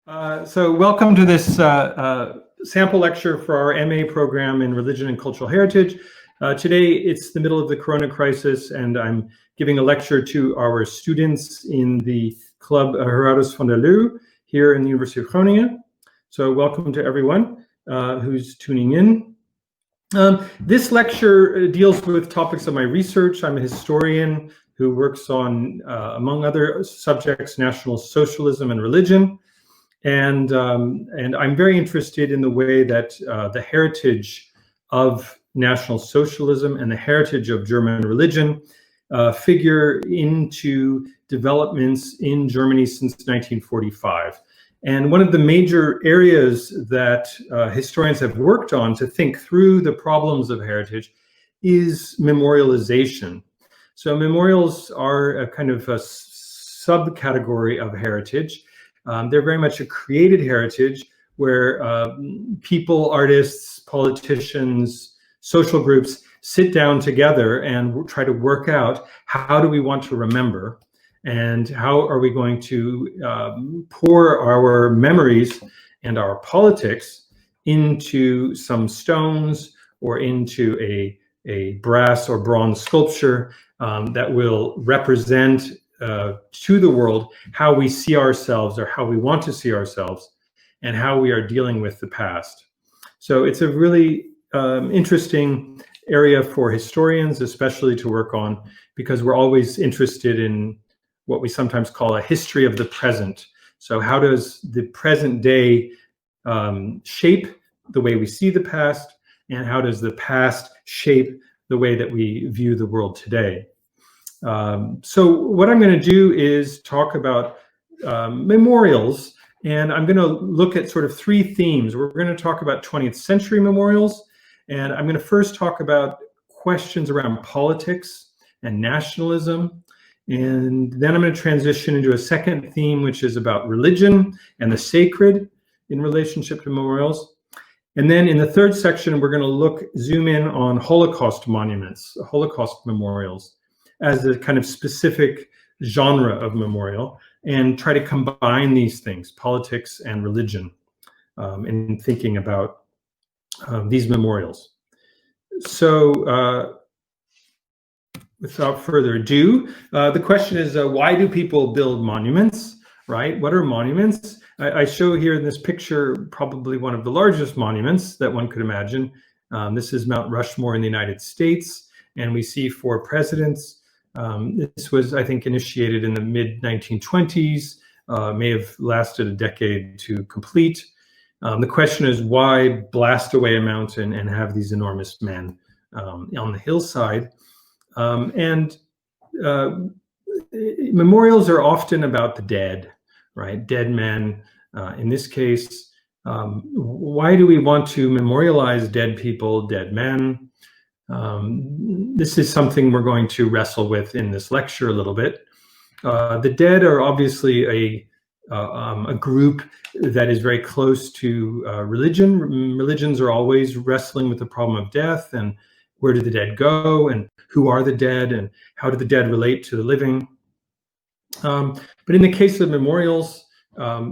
So welcome to this sample lecture for our MA program in Religion and Cultural Heritage. Today it's the middle of the Corona crisis, and I'm giving a lecture to our students in the Club Gerardus van der Leeuw here in the University of Groningen. So welcome to everyone who's tuning in. This lecture deals with topics of my research. I'm a historian who works on, among other subjects, National Socialism and religion. And I'm very interested in the way that the heritage of National Socialism and the heritage of German religion figure into developments in Germany since 1945. And one of the major areas that historians have worked on to think through the problems of heritage is memorialization. So memorials are a kind of a subcategory of heritage. They're very much a created heritage where people, artists, politicians, social groups sit down together and try to work out how do we want to remember and how are we going to pour our memories and our politics into some stones or into a brass or bronze sculpture that will represent to the world how we see ourselves or how we want to see ourselves and how we are dealing with the past. So it's a really interesting area for historians, especially to work on, because we're always interested in what we sometimes call a history of the present. So how does the present day shape the way we see the past, and how does the past shape the way that we view the world today? So what I'm going to do is talk about memorials, and I'm going to look at sort of three themes. We're going to talk about 20th century memorials, and I'm going to first talk about questions around politics and nationalism, and then I'm going to transition into a second theme, which is about religion and the sacred in relationship to memorials. And then in the third section, we're going to zoom in on Holocaust monuments, Holocaust memorials, as a kind of specific genre of memorial, and try to combine these things, politics and religion, in thinking about these memorials. So without further ado, the question is, why do people build monuments, right? What are monuments? I show here in this picture probably one of the largest monuments that one could imagine. This is Mount Rushmore in the United States, and we see 4 presidents. This was, I think, initiated in the mid-1920s, may have lasted a decade to complete. The question is, why blast away a mountain and have these enormous men on the hillside? Memorials are often about the dead, right? Dead men. In this case, why do we want to memorialize dead people, dead men? This is something we're going to wrestle with in this lecture a little bit. The dead are obviously a group that is very close to religion. Religions are always wrestling with the problem of death and where do the dead go and who are the dead and how do the dead relate to the living. But in the case of memorials,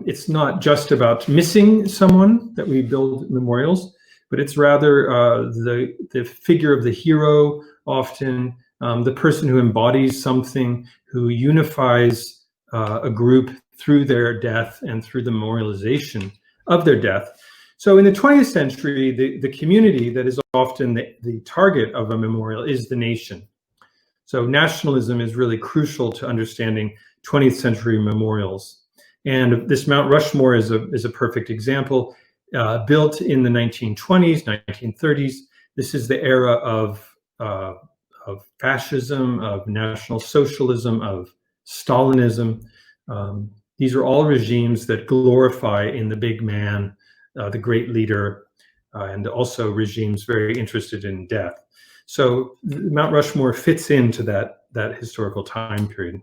it's not just about missing someone that we build memorials, but it's rather the figure of the hero, often the person who embodies something, who unifies a group through their death and through the memorialization of their death. So in the 20th century, the community that is often the target of a memorial is the nation. So nationalism is really crucial to understanding 20th century memorials. And this Mount Rushmore is a perfect example. Built in the 1920s, 1930s. This is the era of fascism, of National Socialism, of Stalinism. These are all regimes that glorify in the big man, the great leader, and also regimes very interested in death. So Mount Rushmore fits into that historical time period.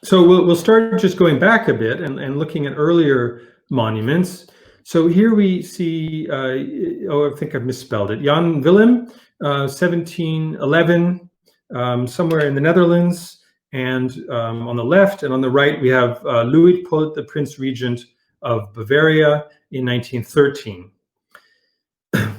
So we'll start just going back a bit and looking at earlier monuments. So here we see, I think I've misspelled it, Jan Willem, 1711, somewhere in the Netherlands, And on the left and on the right, we have Luitpold, the Prince Regent of Bavaria in 1913.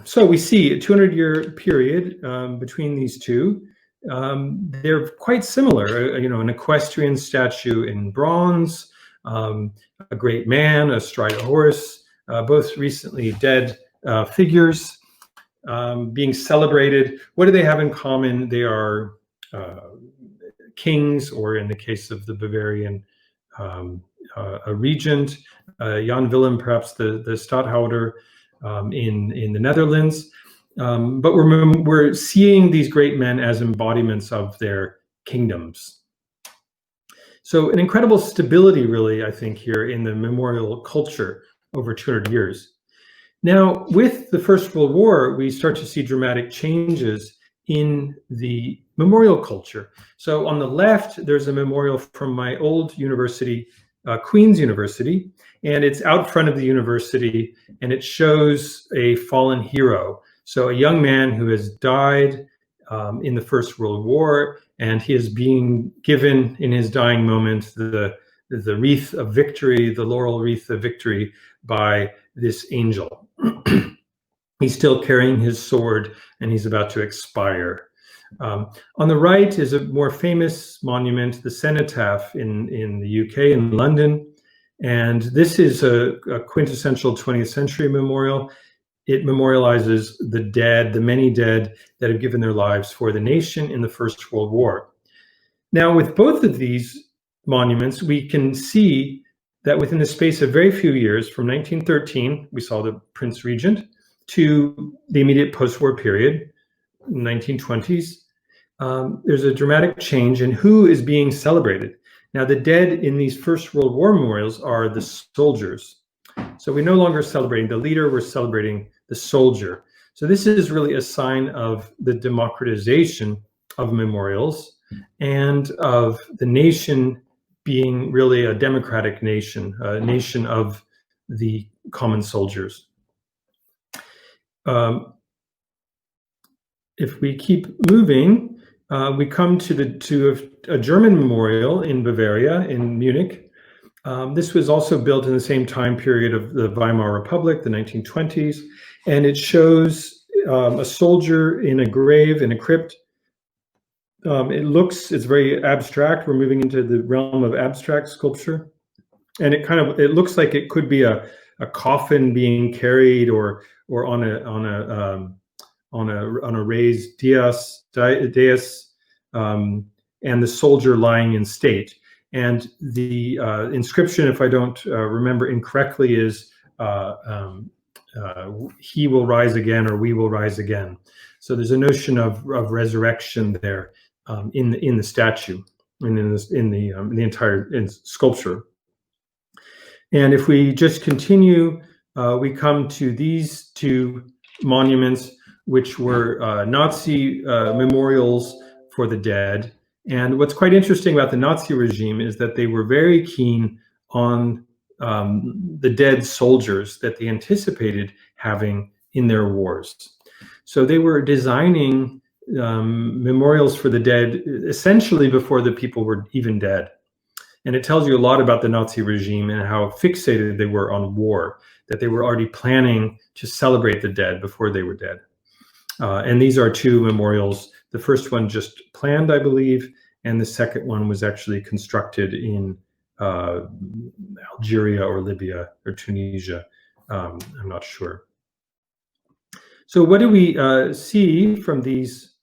So we see a 200-year period between these two. They're quite similar, an equestrian statue in bronze, a great man astride a horse, both recently dead figures being celebrated. What do they have in common? They are kings, or in the case of the Bavarian, a regent, Jan Willem, perhaps the Stadtholder in the Netherlands. But we're seeing these great men as embodiments of their kingdoms. So an incredible stability, really, I think, here in the memorial culture over 200 years. Now, with the First World War, we start to see dramatic changes in the memorial culture. So on the left, there's a memorial from my old university, Queen's University, and it's out front of the university, and it shows a fallen hero. So a young man who has died in the First World War, and he is being given in his dying moment the wreath of victory, the laurel wreath of victory by this angel. He's still carrying his sword, and he's about to expire. On the right is a more famous monument, the Cenotaph in the UK, in London. And this is a quintessential 20th century memorial. It memorializes the dead, the many dead that have given their lives for the nation in the First World War. Now, with both of these monuments, we can see that within the space of very few years, from 1913, we saw the Prince Regent, to the immediate post-war period, 1920s, there's a dramatic change in who is being celebrated. Now, the dead in these First World War memorials are the soldiers. So we're no longer celebrating the leader, we're celebrating the soldier. So this is really a sign of the democratization of memorials and of the nation being really a democratic nation, a nation of the common soldiers. If we keep moving, we come to a German memorial in Bavaria, in Munich. This was also built in the same time period of the Weimar Republic, the 1920s, and it shows a soldier in a grave, in a crypt. It's very abstract. We're moving into the realm of abstract sculpture, and it looks like it could be a coffin being carried, or on a raised dais, and the soldier lying in state. And the inscription, if I don't remember incorrectly, is "He will rise again," or "We will rise again." So there's a notion of resurrection there in the statue and in the entire sculpture. And if we just continue, we come to these two monuments, which were Nazi memorials for the dead. And what's quite interesting about the Nazi regime is that they were very keen on the dead soldiers that they anticipated having in their wars. So they were designing memorials for the dead essentially before the people were even dead. And it tells you a lot about the Nazi regime and how fixated they were on war, that they were already planning to celebrate the dead before they were dead. And these are two memorials. The first one just planned, I believe, and the second one was actually constructed in Algeria or Libya or Tunisia. I'm not sure. So what do we see from these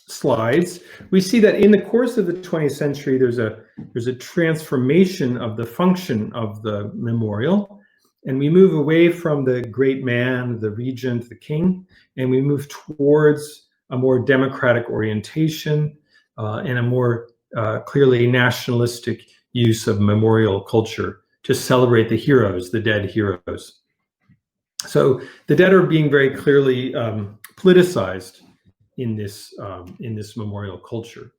slides? We see that in the course of the 20th century, there's a transformation of the function of the memorial, and we move away from the great man, the regent, the king, and we move towards a more democratic orientation and a more clearly nationalistic use of memorial culture to celebrate the heroes, the dead heroes. So the dead are being very clearly politicized in this memorial culture.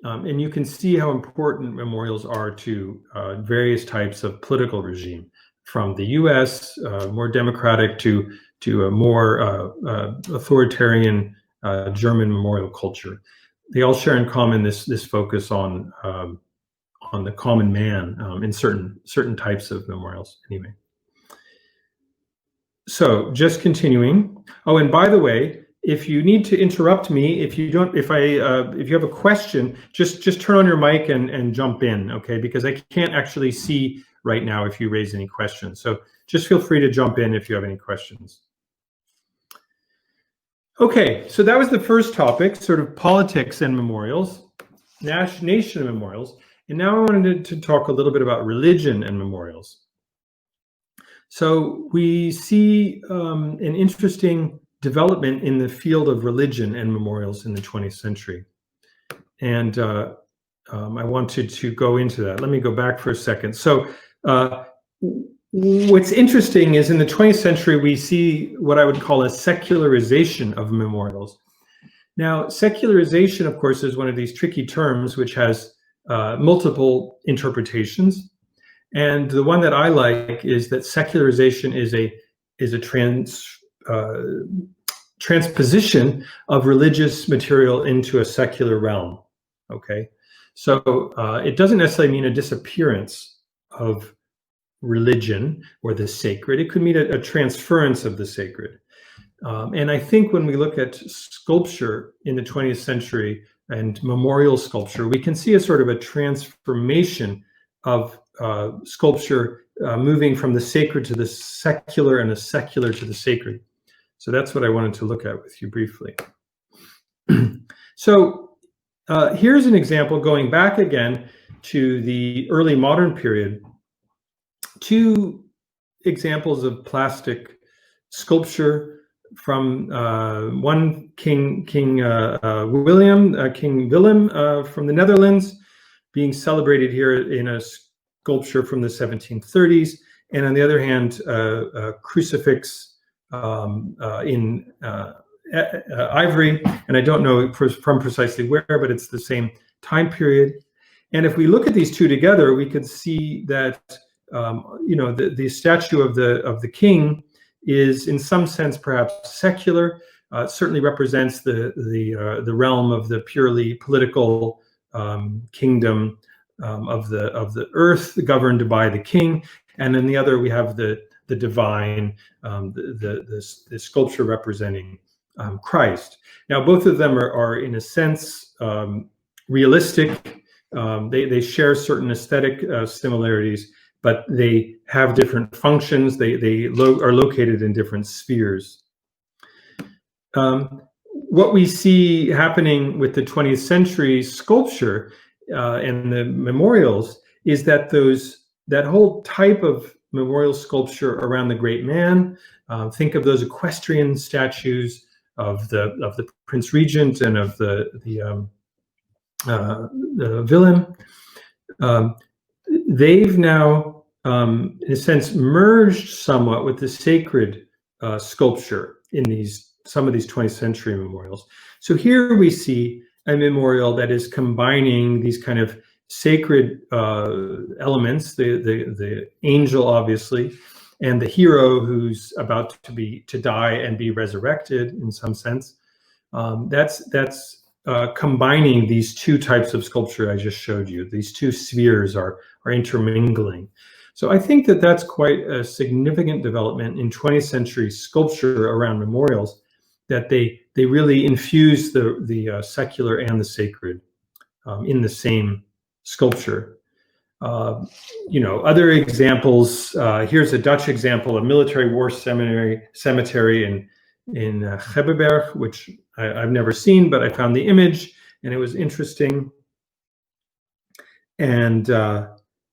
And you can see how important memorials are to various types of political regime, from the US, more democratic, to a more authoritarian German memorial culture. they all share in common this focus on the common man in certain types of memorials. Anyway, so just continuing. Oh, and by the way, if you need to interrupt me, if you have a question, just turn on your mic and jump in, okay? Because I can't actually see right now if you raise any questions. So just feel free to jump in if you have any questions. Okay, so that was the first topic, sort of politics and memorials, nation and memorials. And now I wanted to talk a little bit about religion and memorials. So we see an interesting development in the field of religion and memorials in the 20th century. And I wanted to go into that. Let me go back for a second. So what's interesting is in the 20th century, we see what I would call a secularization of memorials. Now, secularization, of course, is one of these tricky terms which has multiple interpretations. And the one that I like is that secularization is a transposition of religious material into a secular realm. Okay, so it doesn't necessarily mean a disappearance of religion or the sacred. It could mean a transference of the sacred. And I think when we look at sculpture in the 20th century and memorial sculpture, we can see a sort of a transformation of sculpture moving from the sacred to the secular and the secular to the sacred. So that's what I wanted to look at with you briefly. So here's an example going back again to the early modern period. Two examples of plastic sculpture from one King Willem from the Netherlands, being celebrated here in a sculpture from the 1730s, and on the other hand, a crucifix in ivory, and I don't know from precisely where, but it's the same time period. And if we look at these two together, we could see that the statue of the king is in some sense perhaps secular. It certainly represents the realm of the purely political kingdom of the earth, governed by the king, and then the other we have the divine, the sculpture representing Christ. Now, both of them are in a sense realistic. They share certain aesthetic similarities, but they have different functions. They are located in different spheres. What we see happening with the 20th century sculpture and the memorials is that that whole type of memorial sculpture around the great man, think of those equestrian statues of the Prince Regent and of the Willem. They've now, in a sense, merged somewhat with the sacred sculpture in some of these 20th century memorials. So here we see a memorial that is combining these kind of sacred elements, the angel, obviously, and the hero who's about to die and be resurrected in some sense. That's combining these two types of sculpture I just showed you. These two spheres are intermingling. So I think that that's quite a significant development in 20th century sculpture around memorials, that they really infuse the secular and the sacred in the same sculpture. Other examples, here's a Dutch example, a military war cemetery in Gebbeberg, which I've never seen, but I found the image and it was interesting. And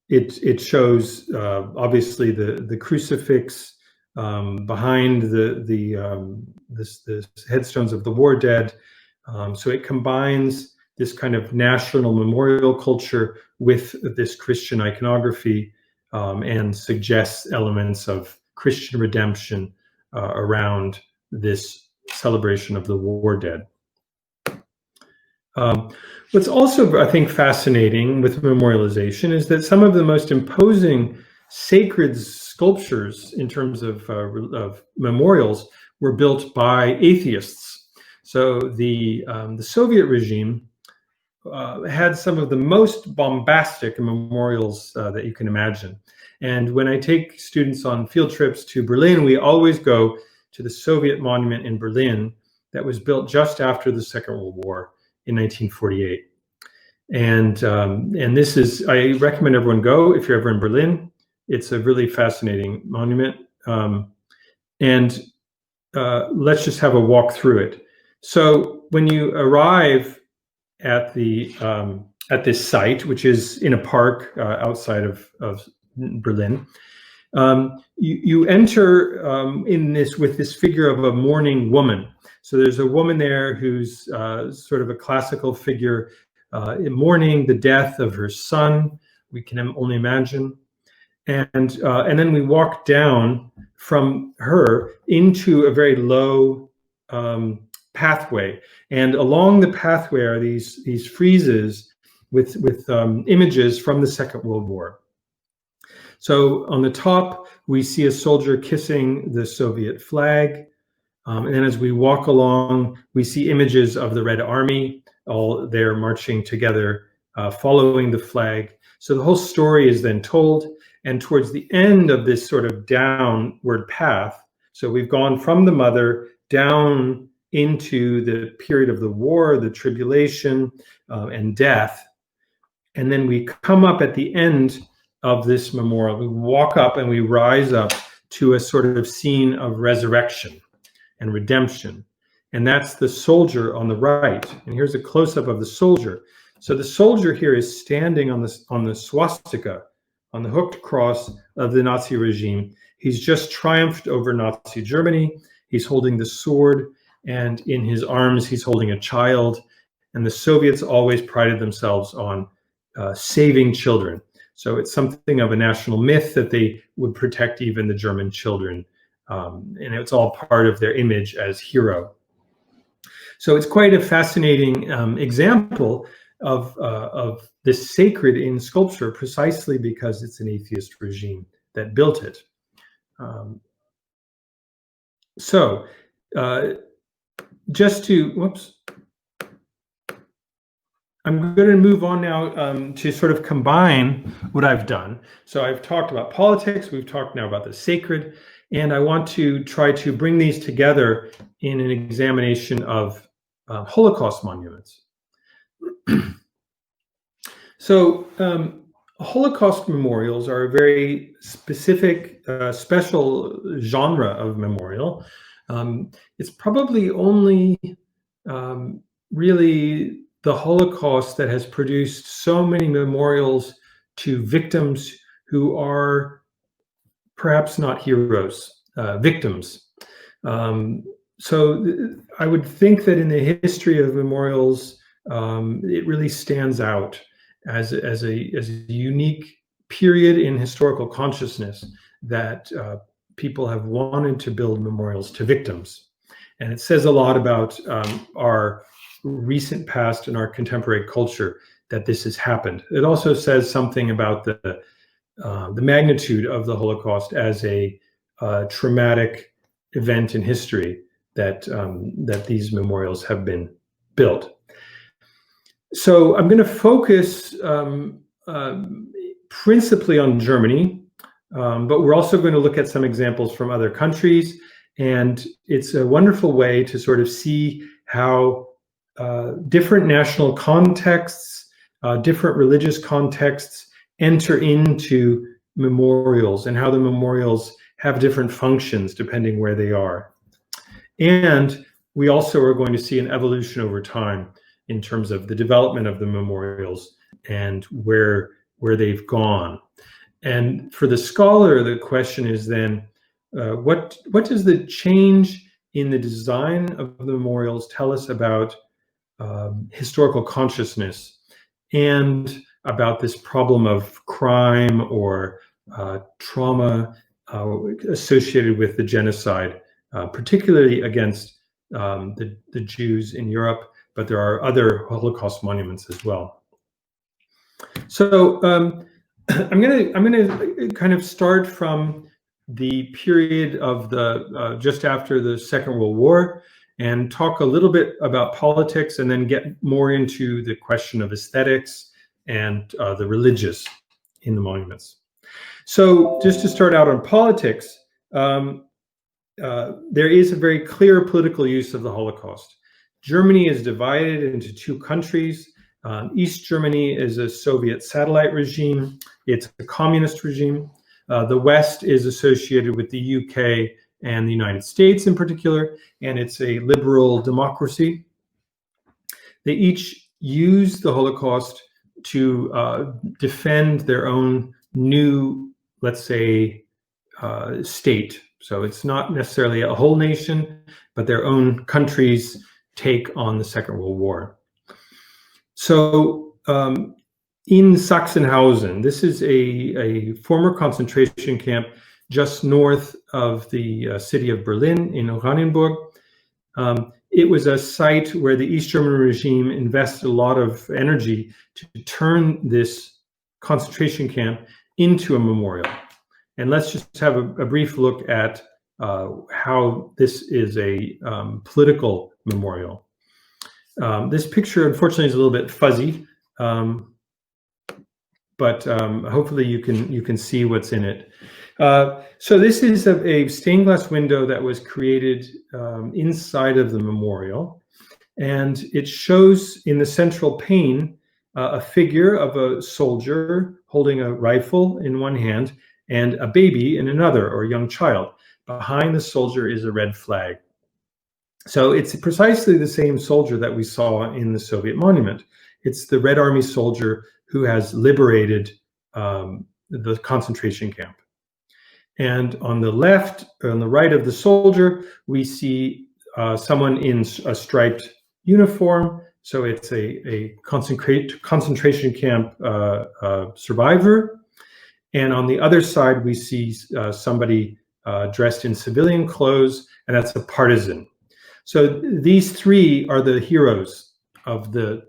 it shows obviously the crucifix behind the headstones of the war dead. So it combines this kind of national memorial culture with this Christian iconography and suggests elements of Christian redemption around this celebration of the war dead. What's also, I think, fascinating with memorialization is that some of the most imposing sacred sculptures in terms of memorials were built by atheists. So the Soviet regime had some of the most bombastic memorials that you can imagine. And when I take students on field trips to Berlin, we always go to the Soviet monument in Berlin that was built just after the Second World War in 1948. And this is, I recommend everyone go if you're ever in Berlin. It's a really fascinating monument. And let's just have a walk through it. So when you arrive at this site, which is in a park outside of Berlin, you enter with this figure of a mourning woman. So there's a woman there who's sort of a classical figure in mourning the death of her son. We can only imagine. And then we walk down from her into a very low pathway, and along the pathway are these friezes with images from the Second World War. So on the top we see a soldier kissing the Soviet flag, and then as we walk along we see images of the Red Army, all there marching together, following the flag. So the whole story is then told. And towards the end of this sort of downward path, so we've gone from the mother down into the period of the war, the tribulation, and death. And then we come up at the end of this memorial. We walk up and we rise up to a sort of scene of resurrection and redemption. And that's the soldier on the right. And here's a close-up of the soldier. So the soldier here is standing on the swastika, on the hooked cross of the Nazi regime. He's just triumphed over Nazi Germany. He's holding the sword, and in his arms he's holding a child. And the Soviets always prided themselves on saving children. So it's something of a national myth that they would protect even the German children. And it's all part of their image as hero. So it's quite a fascinating example of this sacred in sculpture, precisely because it's an atheist regime that built it. Just to, whoops. I'm going to move on now to sort of combine what I've done. So I've talked about politics, we've talked now about the sacred, and I want to try to bring these together in an examination of Holocaust monuments. So Holocaust memorials are a very specific, special genre of memorial. It's probably only really the Holocaust that has produced so many memorials to victims who are perhaps not heroes, victims. So I would think that in the history of memorials, it really stands out as a unique period in historical consciousness that people have wanted to build memorials to victims. And it says a lot about our recent past and our contemporary culture that this has happened. It also says something about the magnitude of the Holocaust as a traumatic event in history that these memorials have been built. So I'm going to focus principally on Germany, but we're also going to look at some examples from other countries. And it's a wonderful way to sort of see how different national contexts, different religious contexts enter into memorials, and how the memorials have different functions depending where they are. And we also are going to see an evolution over time in terms of the development of the memorials and where they've gone. And for the scholar, the question is then, what does the change in the design of the memorials tell us about historical consciousness and about this problem of crime or trauma associated with the genocide, particularly against the Jews in Europe, but there are other Holocaust monuments as well. So I'm gonna kind of start from the period of the just after the Second World War, and talk a little bit about politics and then get more into the question of aesthetics and the religious in the monuments. So just to start out on politics, there is a very clear political use of the Holocaust. Germany is divided into two countries. East Germany is a Soviet satellite regime. It's a communist regime. The West is associated with the UK and the United States in particular, and it's a liberal democracy. They each use the Holocaust to defend their own new, let's say, state. So it's not necessarily a whole nation, but their own country's take on the Second World War. So in Sachsenhausen, this is a former concentration camp just north of the city of Berlin in Oranienburg. It was a site where the East German regime invested a lot of energy to turn this concentration camp into a memorial. And let's just have a brief look at how this is a political memorial. This picture, unfortunately, is a little bit fuzzy, but hopefully you can see what's in it. So this is a stained glass window that was created inside of the memorial, and it shows in the central pane a figure of a soldier holding a rifle in one hand and a baby in another, or a young child. Behind the soldier is a red flag. So it's precisely the same soldier that we saw in the Soviet monument. It's the Red Army soldier who has liberated the concentration camp. And on the left, on the right of the soldier, we see someone in a striped uniform. So it's a concentration camp survivor. And on the other side, we see somebody dressed in civilian clothes, and that's a partisan. So these three are the heroes of the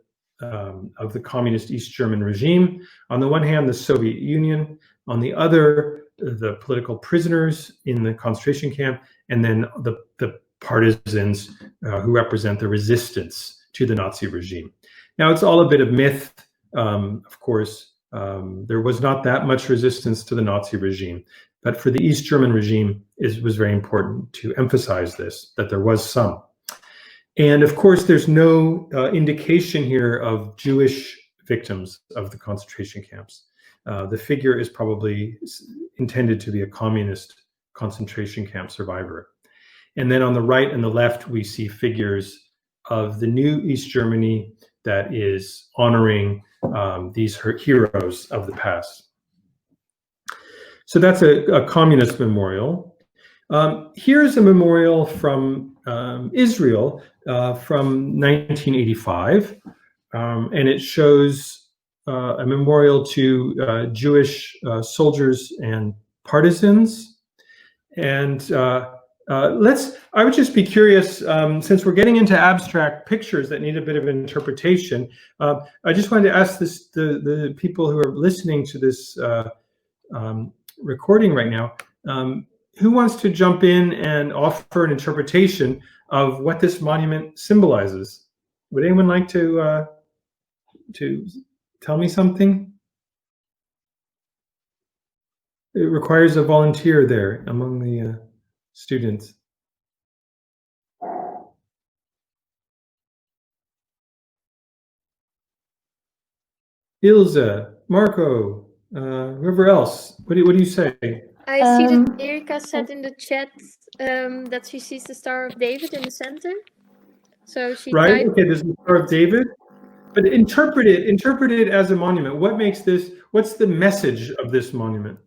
communist East German regime. On the one hand, the Soviet Union. On the other, the political prisoners in the concentration camp, and then the partisans who represent the resistance to the Nazi regime. Now, it's all a bit of myth, of course. There was not that much resistance to the Nazi regime, but for the East German regime, it was very important to emphasize this, that there was some. And of course, there's no indication here of Jewish victims of the concentration camps. The figure is probably intended to be a communist concentration camp survivor. And then on the right and the left, we see figures of the new East Germany that is honoring these heroes of the past. So that's a communist memorial. Here's a memorial from Israel from 1985, and it shows a memorial to Jewish soldiers and partisans. And I would just be curious, since we're getting into abstract pictures that need a bit of interpretation, I just wanted to ask the people who are listening to this recording right now, who wants to jump in and offer an interpretation of what this monument symbolizes? Would anyone like to tell me something? It requires a volunteer there among the students. Ilse, Marco, whoever else. What do you say? I see that Erika said in the chat that she sees the Star of David in the center. So she right. Okay, there's the Star of David, but interpret it as a monument. What makes this? What's the message of this monument?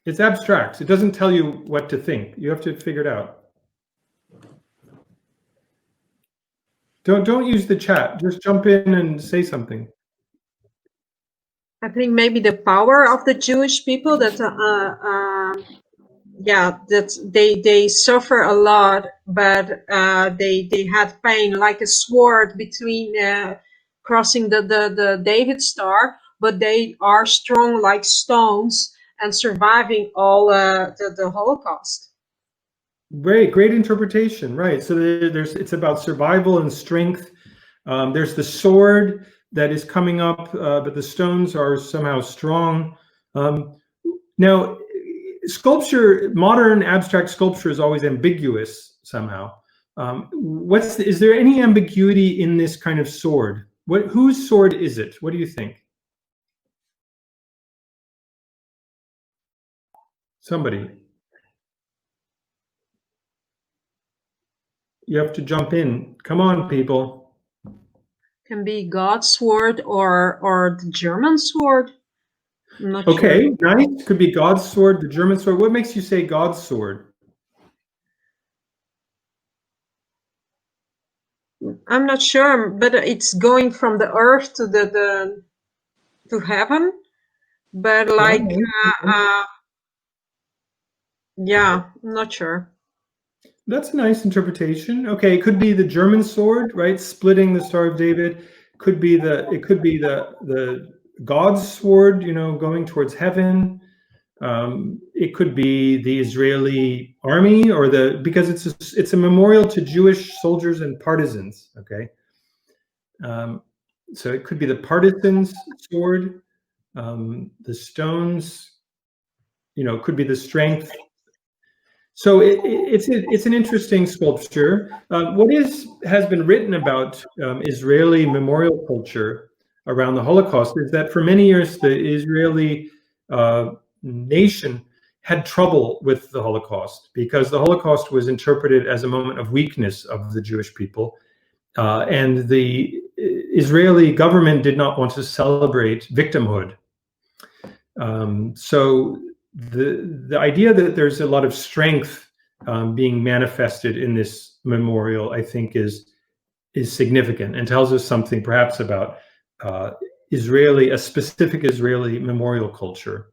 It's abstract. It doesn't tell you what to think. You have to figure it out. Don't use the chat. Just jump in and say something. I think maybe the power of the Jewish people, that that they suffer a lot, but they had pain like a sword between crossing the David Star, but they are strong like stones and surviving all the Holocaust. Great interpretation, right? So it's about survival and strength. There's the sword that is coming up, but the stones are somehow strong. Now, sculpture, modern abstract sculpture is always ambiguous somehow. Is there any ambiguity in this kind of sword? Whose sword is it? What do you think? Somebody. You have to jump in. Come on, people. Can be God's sword or the German sword. I'm not Okay, sure. nice. Could be God's sword, the German sword. What makes you say God's sword? I'm not sure, but it's going from the earth to to heaven. But like, yeah, I'm not sure. That's a nice interpretation. Okay, it could be the German sword, right? Splitting the Star of David. It could be the God's sword, going towards heaven. It could be the Israeli army, or because it's a memorial to Jewish soldiers and partisans. Okay, so it could be the partisans' sword. The stones, could be the strength. So it's an interesting sculpture. What has been written about Israeli memorial culture around the Holocaust is that for many years the Israeli nation had trouble with the Holocaust because the Holocaust was interpreted as a moment of weakness of the Jewish people, and the Israeli government did not want to celebrate victimhood. So the idea that there's a lot of strength being manifested in this memorial, I think, is significant and tells us something perhaps about a specific Israeli memorial culture.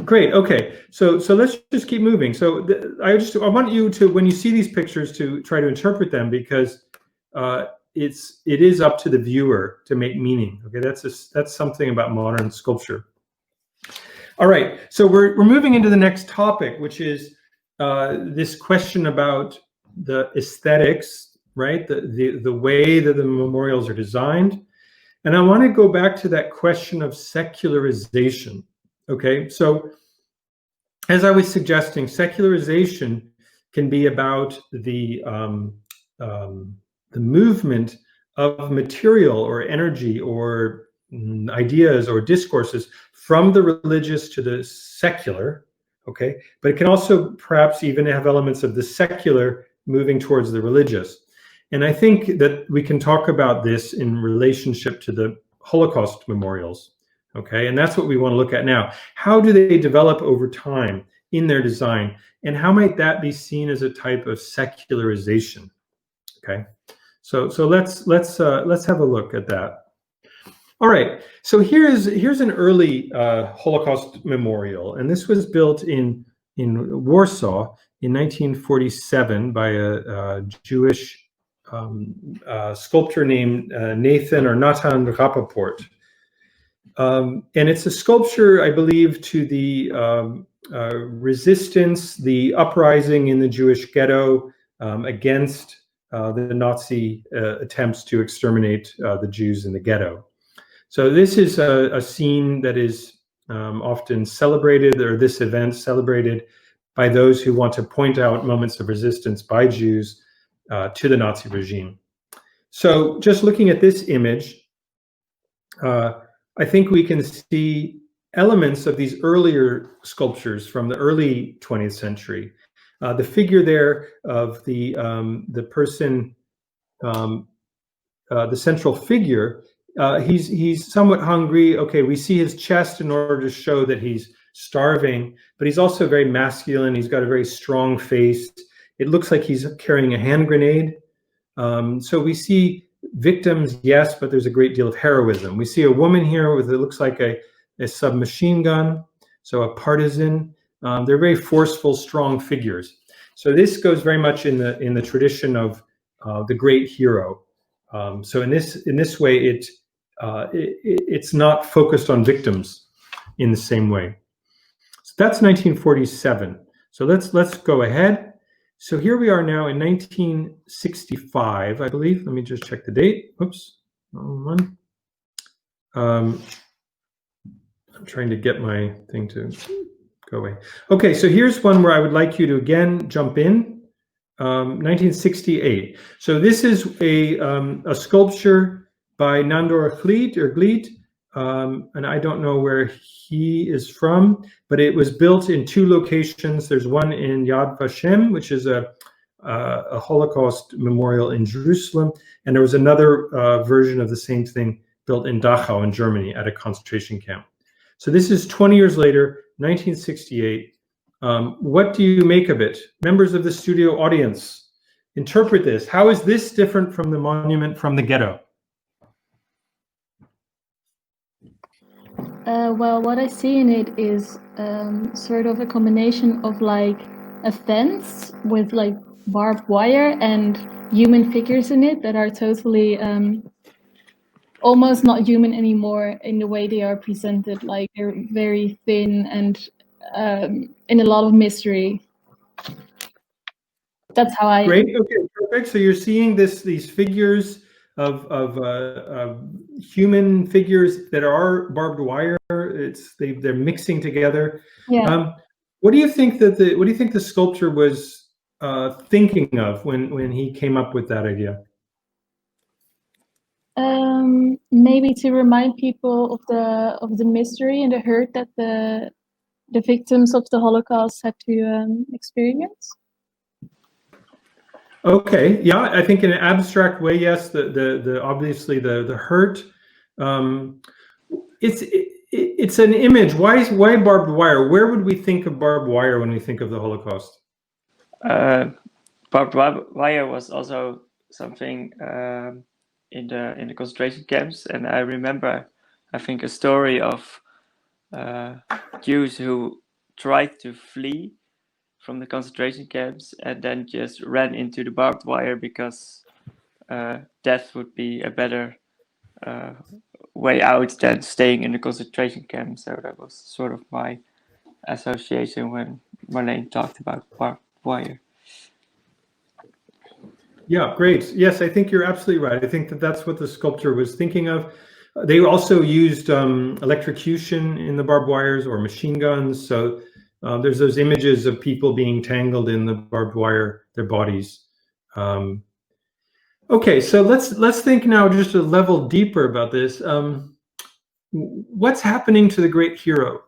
Great. Okay. So let's just keep moving. So I want you to, when you see these pictures, to try to interpret them, because it is up to the viewer to make meaning. Okay, that's something about modern sculpture. All right, so we're moving into the next topic, which is this question about the aesthetics, right? The way that the memorials are designed, and I want to go back to that question of secularization. Okay, so as I was suggesting, secularization can be about the movement of material or energy or ideas or discourses from the religious to the secular, okay? But it can also perhaps even have elements of the secular moving towards the religious. And I think that we can talk about this in relationship to the Holocaust memorials, okay? And that's what we want to look at now. How do they develop over time in their design? And how might that be seen as a type of secularization, okay? So let's have a look at that. All right, so here's an early Holocaust memorial, and this was built in Warsaw in 1947 by a Jewish sculptor named Natan Rappaport. And it's a sculpture, I believe, to the resistance, the uprising in the Jewish ghetto against the Nazi attempts to exterminate the Jews in the ghetto. So this is a scene that is often celebrated, or this event celebrated by those who want to point out moments of resistance by Jews to the Nazi regime. So just looking at this image, I think we can see elements of these earlier sculptures from the early 20th century. The figure there of the person, the central figure, he's somewhat hungry. Okay, we see his chest in order to show that he's starving, but he's also very masculine. He's got a very strong face. It looks like he's carrying a hand grenade. So we see victims, yes, but there's a great deal of heroism. We see a woman here with, it looks like a submachine gun, so a partisan. They're very forceful, strong figures. So this goes very much in the tradition of the great hero. So in this way, it's not focused on victims in the same way. So that's 1947. So let's go ahead. So here we are now in 1965, I believe. Let me just check the date. Oops, wrong one. I'm trying to get my thing to go away. Okay, so here's one where I would like you to again jump in. 1968. So this is a sculpture by Nandor Glied, and I don't know where he is from, but it was built in two locations. There's one in Yad Vashem, which is a Holocaust memorial in Jerusalem, and there was another version of the same thing built in Dachau in Germany at a concentration camp. So this is 20 years later, 1968. What do you make of it? Members of the studio audience, interpret this. How is this different from the monument from the ghetto? Well, what I see in it is sort of a combination of like a fence with like barbed wire and human figures in it that are totally almost not human anymore in the way they are presented. Like they're very thin and in a lot of mystery. That's how I. Great. Okay. Perfect. So you're seeing these figures of human figures that are barbed wire. They're mixing together. Yeah. What do you think the sculptor was thinking of when he came up with that idea? Maybe to remind people of the mystery and the hurt that the victims of the Holocaust had to experience. Okay, yeah, I think in an abstract way, yes. The obviously the hurt. It's an image. Why barbed wire? Where would we think of barbed wire when we think of the Holocaust? Barbed wire was also something in the concentration camps, and I remember, I think, a story of Jews who tried to flee from the concentration camps and then just ran into the barbed wire because death would be a better way out than staying in the concentration camp. So that was sort of my association when Marlene talked about barbed wire. Yeah, great. Yes, I think you're absolutely right. I think that's what the sculptor was thinking of. They also used electrocution in the barbed wires or machine guns. So there's those images of people being tangled in the barbed wire, their bodies. Okay, so let's think now just a level deeper about this. What's happening to the great hero?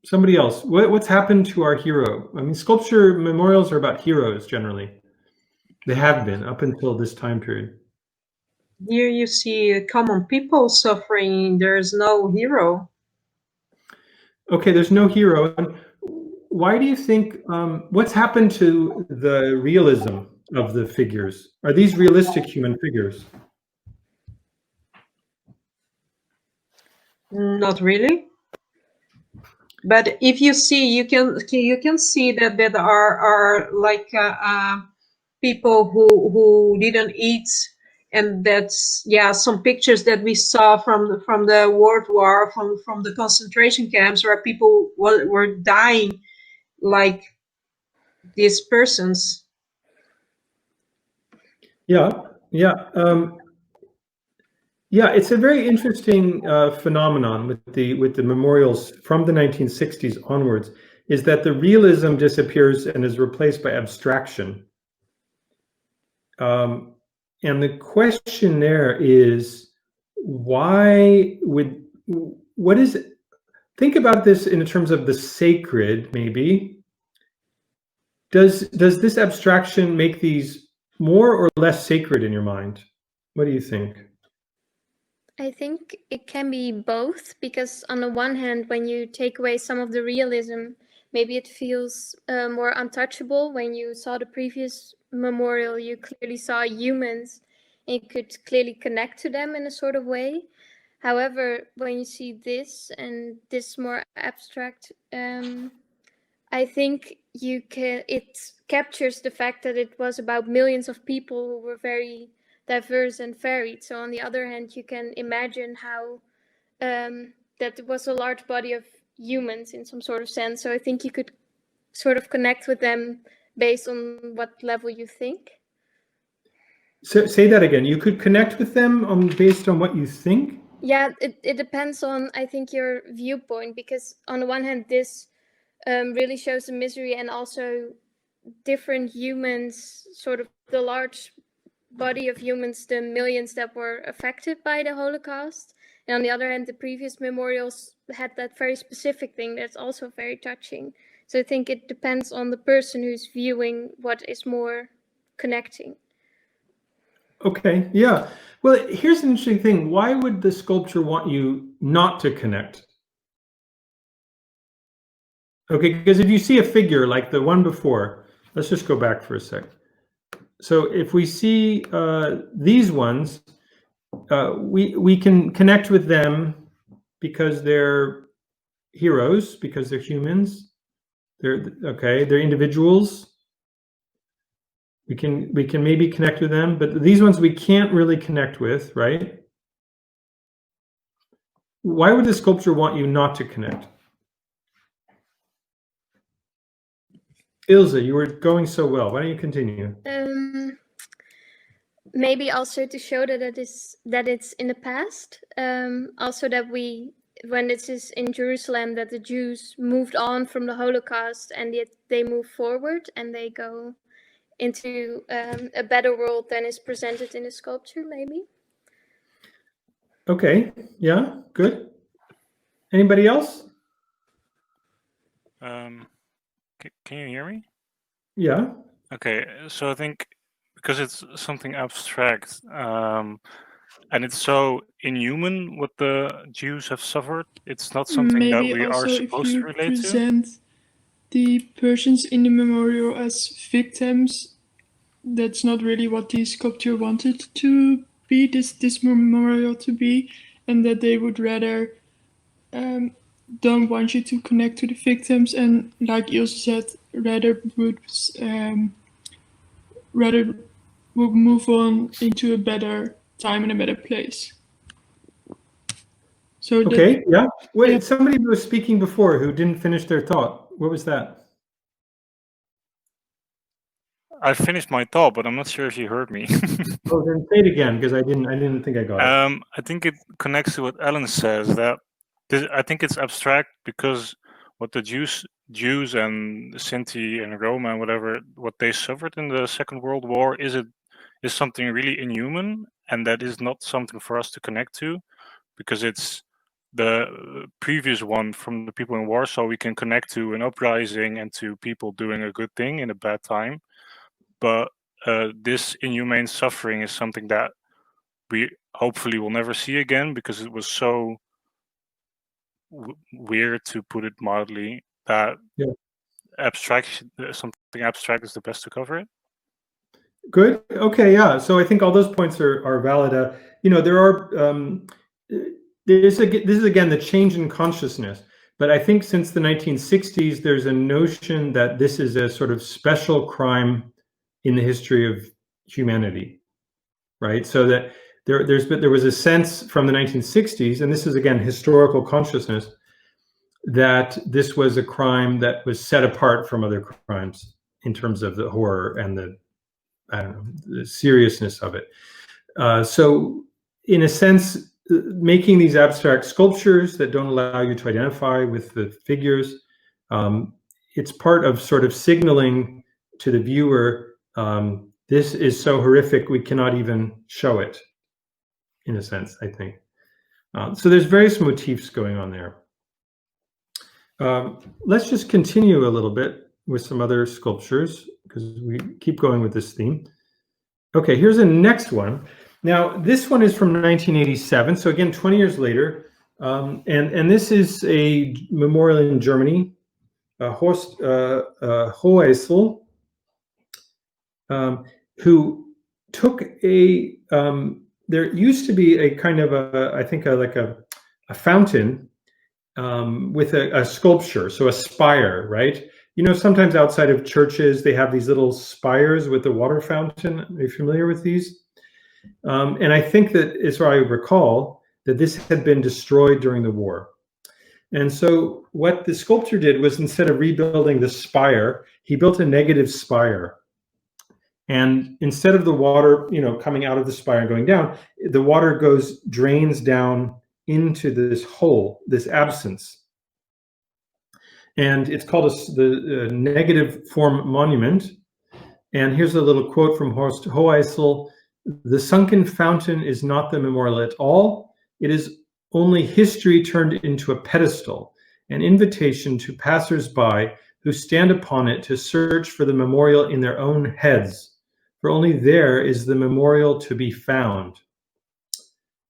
Somebody else. What's happened to our hero? I mean, sculpture memorials are about heroes generally. They have been up until this time period. Here you see common people suffering. There's no hero. Okay, there's no hero. Why do you think, what's happened to the realism of the figures? Are these realistic human figures? Not really. But if you see, you can see that there are like people who didn't eat, and that's some pictures that we saw from the World War, from the concentration camps, where people were dying like these persons. Yeah. Yeah, it's a very interesting phenomenon with the memorials from the 1960s onwards, is that the realism disappears and is replaced by abstraction. And the question there is, think about this in terms of the sacred, maybe. Does this abstraction make these more or less sacred in your mind? What do you think? I think it can be both, because on the one hand, when you take away some of the realism, maybe it feels more untouchable. When you saw the previous memorial, you clearly saw humans and you could clearly connect to them in a sort of way. However, when you see this and this more abstract, I think it captures the fact that it was about millions of people who were very diverse and varied. So on the other hand, you can imagine how that it was a large body of humans in some sort of sense. So I think you could sort of connect with them based on what level you think. So say that again. You could connect with them based on what you think? Yeah, it depends on, I think, your viewpoint, because on the one hand, this really shows the misery and also different humans, sort of the large body of humans, the millions that were affected by the Holocaust. And on the other hand, the previous memorials had that very specific thing that's also very touching. So I think it depends on the person who's viewing what is more connecting. Okay, yeah. Well, here's an interesting thing. Why would the sculpture want you not to connect? Okay, because if you see a figure like the one before, let's just go back for a sec. So if we see these ones, we can connect with them because they're heroes, because they're humans. They're individuals. We can maybe connect with them, but these ones we can't really connect with, right? Why would the sculpture want you not to connect? Ilse, you were going so well. Why don't you continue? Maybe also to show that it's in the past. Also that when this is in Jerusalem, that the Jews moved on from the Holocaust and yet they move forward and they go into a better world than is presented in the sculpture, maybe. Okay, yeah, good. Anybody else? Can you hear me? Yeah. Okay, so I think because it's something abstract, and it's so inhuman what the Jews have suffered, it's not something Maybe that we also are supposed to relate to. if you present the persons in the memorial as victims, that's not really what the sculpture wanted to be, this memorial to be, and that they would rather don't want you to connect to the victims, and like Ilse said, rather would move on into a better time and a better place. So okay, yeah. Wait, somebody was speaking before who didn't finish their thought. What was that? I finished my thought, but I'm not sure if you heard me. Oh, then say it again, because I didn't think I got it. I think it connects to what Ellen says, that I think it's abstract because what the Jews and Sinti and Roma and whatever, what they suffered in the Second World War is something really inhuman, and that is not something for us to connect to, because it's the previous one from the people in Warsaw we can connect to an uprising and to people doing a good thing in a bad time. But this inhumane suffering is something that we hopefully will never see again, because it was so weird, to put it mildly, that something abstract is the best to cover it. Good. Okay. Yeah. So I think all those points are valid. There are. This is again the change in consciousness. But I think since the 1960s, there's a notion that this is a sort of special crime in the history of humanity, right? So that there was a sense from the 1960s, and this is again historical consciousness, that this was a crime that was set apart from other crimes in terms of the horror and the seriousness of it. So in a sense, making these abstract sculptures that don't allow you to identify with the figures, it's part of sort of signaling to the viewer, this is so horrific we cannot even show it, in a sense, I think. So there's various motifs going on there. Let's just continue a little bit with some other sculptures, because we keep going with this theme. Okay, here's the next one. Now, this one is from 1987, so again, 20 years later, and this is a memorial in Germany, Horst Hoheisel, who took a, there used to be a kind of a fountain with a sculpture, so a spire, right? You know, sometimes outside of churches, they have these little spires with the water fountain. Are you familiar with these? And I think that, as I recall, that this had been destroyed during the war. And so what the sculptor did was, instead of rebuilding the spire, he built a negative spire. And instead of the water, coming out of the spire and going down, the water drains down into this hole, this absence. And it's called the negative form monument. And here's a little quote from Horst Hoheisel: "The Sunken Fountain is not the memorial at all. It is only history turned into a pedestal, an invitation to passers-by who stand upon it to search for the memorial in their own heads. For only there is the memorial to be found."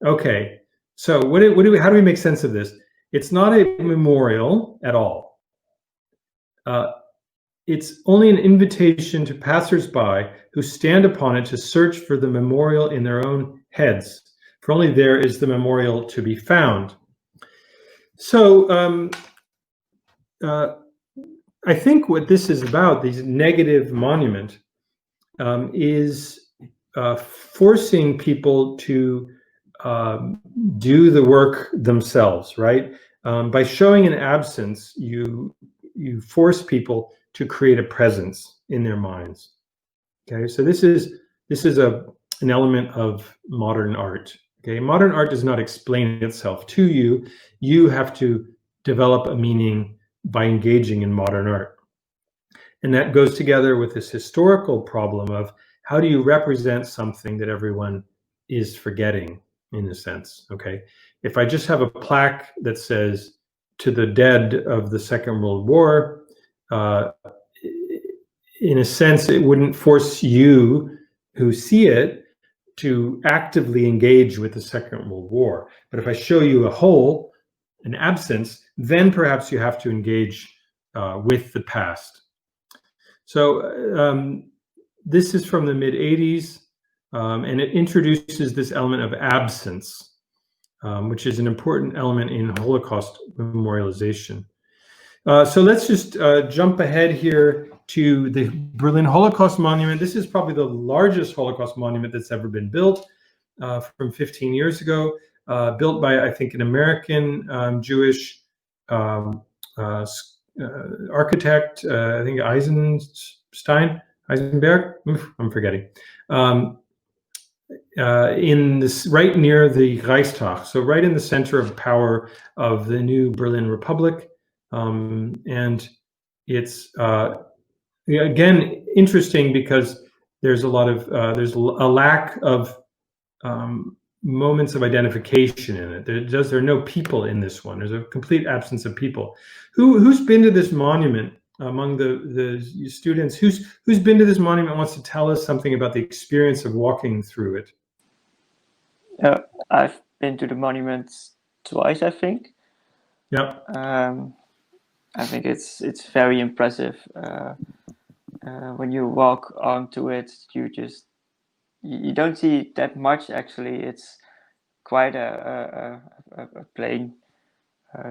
Okay, so how do we make sense of this? It's not a memorial at all. It's only an invitation to passers-by who stand upon it to search for the memorial in their own heads. For only there is the memorial to be found. So I think what this is about, these negative monument, is forcing people to do the work themselves, right? By showing an absence, you force people to create a presence in their minds. Okay, so this is an element of modern art. Okay, modern art does not explain itself to you. You have to develop a meaning by engaging in modern art. And that goes together with this historical problem of how do you represent something that everyone is forgetting, in a sense. Okay, if I just have a plaque that says "To the dead of the Second World War," in a sense, it wouldn't force you who see it to actively engage with the Second World War. But if I show you a hole, an absence, then perhaps you have to engage with the past. So this is from the mid-'80s, and it introduces this element of absence, which is an important element in Holocaust memorialization. So let's just jump ahead here to the Berlin Holocaust Monument. This is probably the largest Holocaust monument that's ever been built, from 15 years ago, built by, I think, an American Jewish architect, I think Eisenberg, I'm forgetting, in this, right near the Reichstag, so right in the center of power of the new Berlin Republic. And it's again interesting because there's a lot of there's a lack of moments of identification in it. There are no people in this one. There's a complete absence of people. Who's been to this monument among the students? Who's been to this monument, wants to tell us something about the experience of walking through it? I've been to the monument twice, I think. Yeah. I think it's very impressive. When you walk onto it, you don't see that much. Actually, it's quite a plain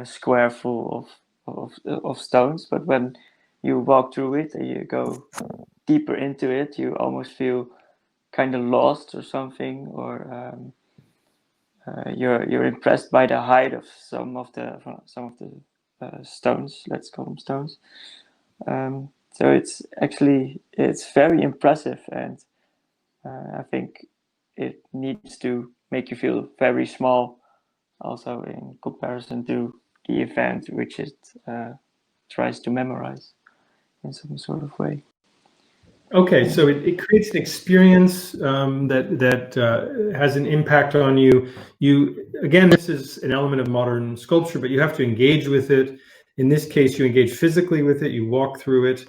square full of stones. But when you walk through it and you go deeper into it, you almost feel kind of lost or something, or you're impressed by the height of some of the stones. Let's call them stones. So it's very impressive, and I think it needs to make you feel very small, also in comparison to the event which it tries to memorize in some sort of way. Okay, so it creates an experience that has an impact on you. Again, this is an element of modern sculpture, but you have to engage with it. In this case, you engage physically with it. You walk through it.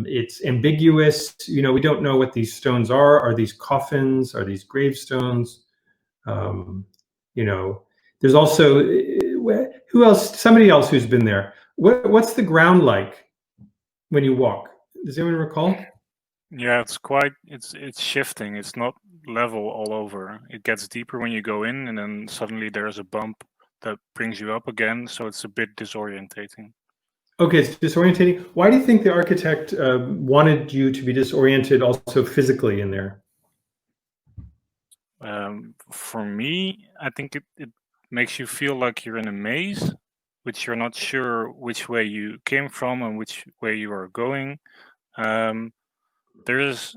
It's ambiguous. We don't know what these stones are. Are these coffins? Are these gravestones? There's also who else? Somebody else who's been there. What's the ground like when you walk? Does anyone recall? Yeah, it's shifting. It's not level all over. It gets deeper when you go in, and then suddenly there's a bump that brings you up again. So it's a bit disorientating. Okay, it's disorientating. Why do you think the architect wanted you to be disoriented also physically in there? For me, I think it makes you feel like you're in a maze, which you're not sure which way you came from and which way you are going. This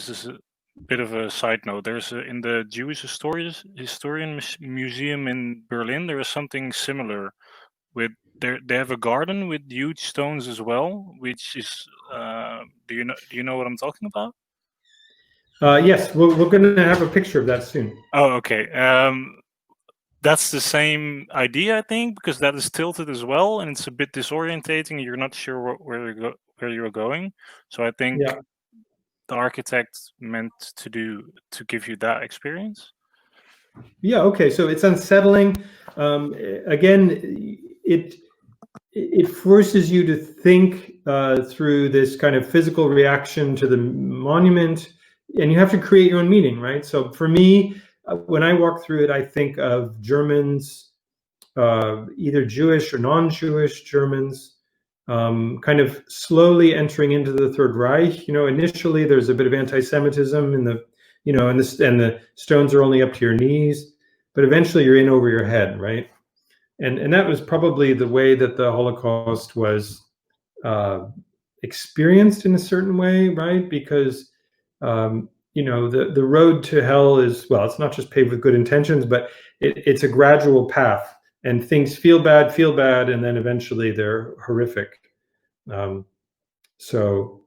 is a bit of a side note. There's in the Jewish historian museum in Berlin, there is something similar. With they have a garden with huge stones as well, which is do you know what I'm talking about? Yes, we're going to have a picture of that soon. Oh, okay. That's the same idea, I think, because that is tilted as well, and it's a bit disorientating. You're not sure where you're going. So I think the architect meant to give you that experience. Yeah. Okay. So it's unsettling. Again, it forces you to think through this kind of physical reaction to the monument, and you have to create your own meaning, right? So for me, when I walk through it, I think of Germans, either Jewish or non-Jewish Germans, kind of slowly entering into the Third Reich. Initially there's a bit of anti-Semitism and the stones are only up to your knees, but eventually you're in over your head, right? And that was probably the way that the Holocaust was experienced in a certain way, right? Because the road to hell is, well, it's not just paved with good intentions, but it's a gradual path, and things feel bad, and then eventually they're horrific. So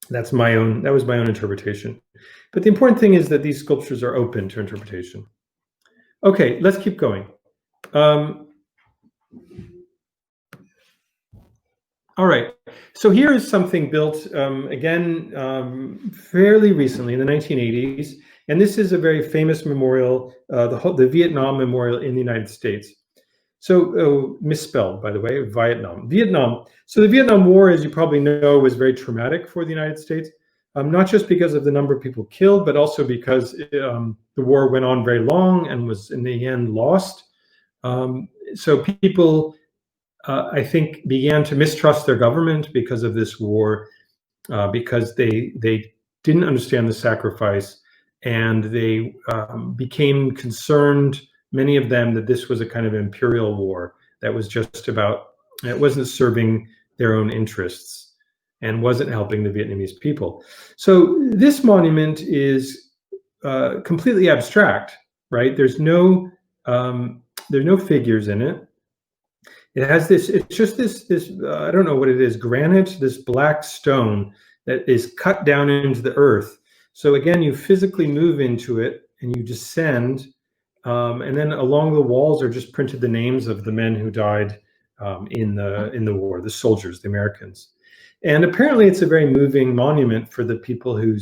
that was my own interpretation. But the important thing is that these sculptures are open to interpretation. Okay, let's keep going. All right, so here is something built again fairly recently in the 1980s, and this is a very famous memorial, the Vietnam Memorial in the United States. So misspelled, by the way, Vietnam. So the Vietnam War, as you probably know, was very traumatic for the United States, not just because of the number of people killed, but also because the war went on very long and was in the end lost. So people, I think, began to mistrust their government because of this war, because they didn't understand the sacrifice, and they became concerned, many of them, that this was a kind of imperial war that was just about, it wasn't serving their own interests and wasn't helping the Vietnamese people. So this monument is completely abstract, right? There's no figures in it. It has this, it's just this I don't know what it is, granite, this black stone that is cut down into the earth. So again, you physically move into it and you descend, and then along the walls are just printed the names of the men who died in the war, the soldiers, the Americans. And apparently it's a very moving monument for the people who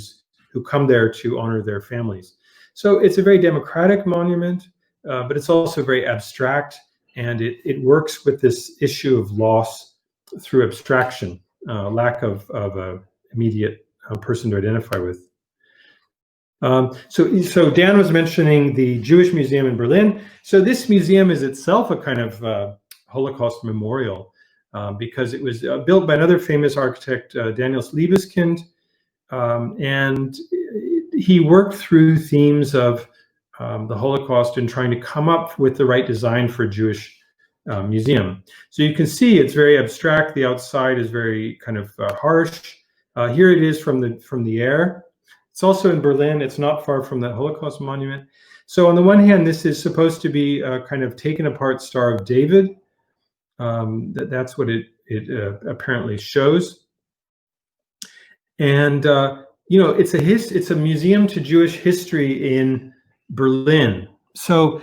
come there to honor their families. So it's a very democratic monument, but it's also very abstract. And it works with this issue of loss through abstraction, lack of a immediate person to identify with. So Dan was mentioning the Jewish Museum in Berlin. So this museum is itself a kind of Holocaust memorial, because it was built by another famous architect, Daniel Liebeskind, and he worked through themes of the Holocaust and trying to come up with the right design for a Jewish museum. So you can see it's very abstract. The outside is very kind of harsh. Here it is from the air. It's also in Berlin. It's not far from the Holocaust Monument. So on the one hand, this is supposed to be a kind of taken apart Star of David. That's what it apparently shows. And it's a museum to Jewish history in Berlin. So,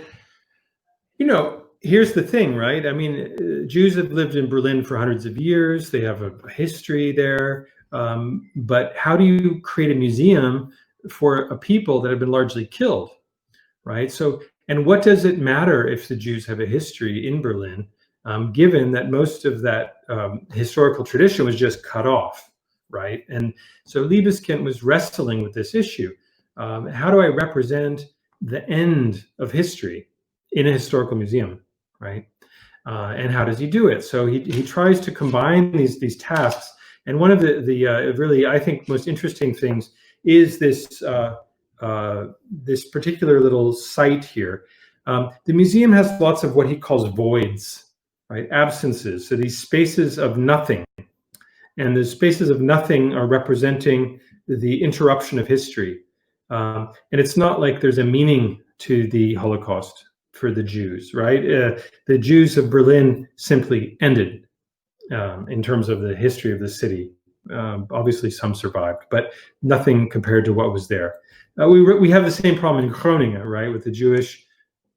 here's the thing, right? I mean, Jews have lived in Berlin for hundreds of years. They have a history there. But how do you create a museum for a people that have been largely killed, right? So, and what does it matter if the Jews have a history in Berlin, given that most of that historical tradition was just cut off, right? And so Liebeskind was wrestling with this issue. How do I represent the end of history in a historical museum, right? And how does he do it? So he tries to combine these tasks. And one of the really, I think, most interesting things is this this particular little site here. The museum has lots of what he calls voids, right? Absences. So these spaces of nothing. And the spaces of nothing are representing the interruption of history. And it's not like there's a meaning to the Holocaust for the Jews, right? The Jews of Berlin simply ended in terms of the history of the city. Obviously, some survived, but nothing compared to what was there. We have the same problem in Groningen, right, with the Jewish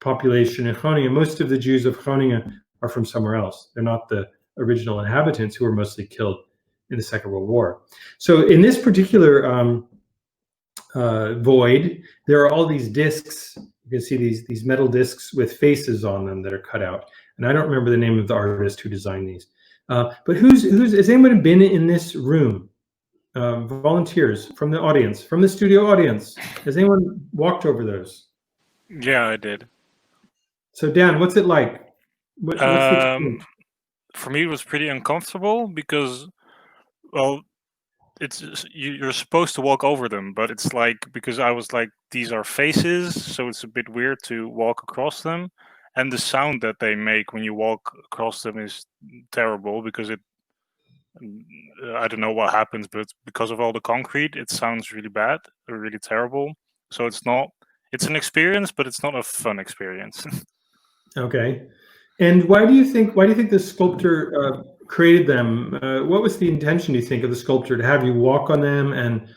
population in Groningen. Most of the Jews of Groningen are from somewhere else. They're not the original inhabitants who were mostly killed in the Second World War. So in this particular void, there are all these discs. You can see these metal discs with faces on them that are cut out. And I don't remember the name of the artist who designed these. But has anyone been in this room? Volunteers from the audience, from the studio audience. Has anyone walked over those? Yeah, I did. So Dan, what's it like? What's the experience? For me, it was pretty uncomfortable because, well, you're supposed to walk over them, but it's like, because I was like, these are faces, so it's a bit weird to walk across them, and the sound that they make when you walk across them is terrible because I don't know what happens, but because of all the concrete, it sounds really bad or really terrible. So it's an experience, but it's not a fun experience. Okay. And why do you think the sculptor created them? What was the intention, do you think, of the sculptor, to have you walk on them? And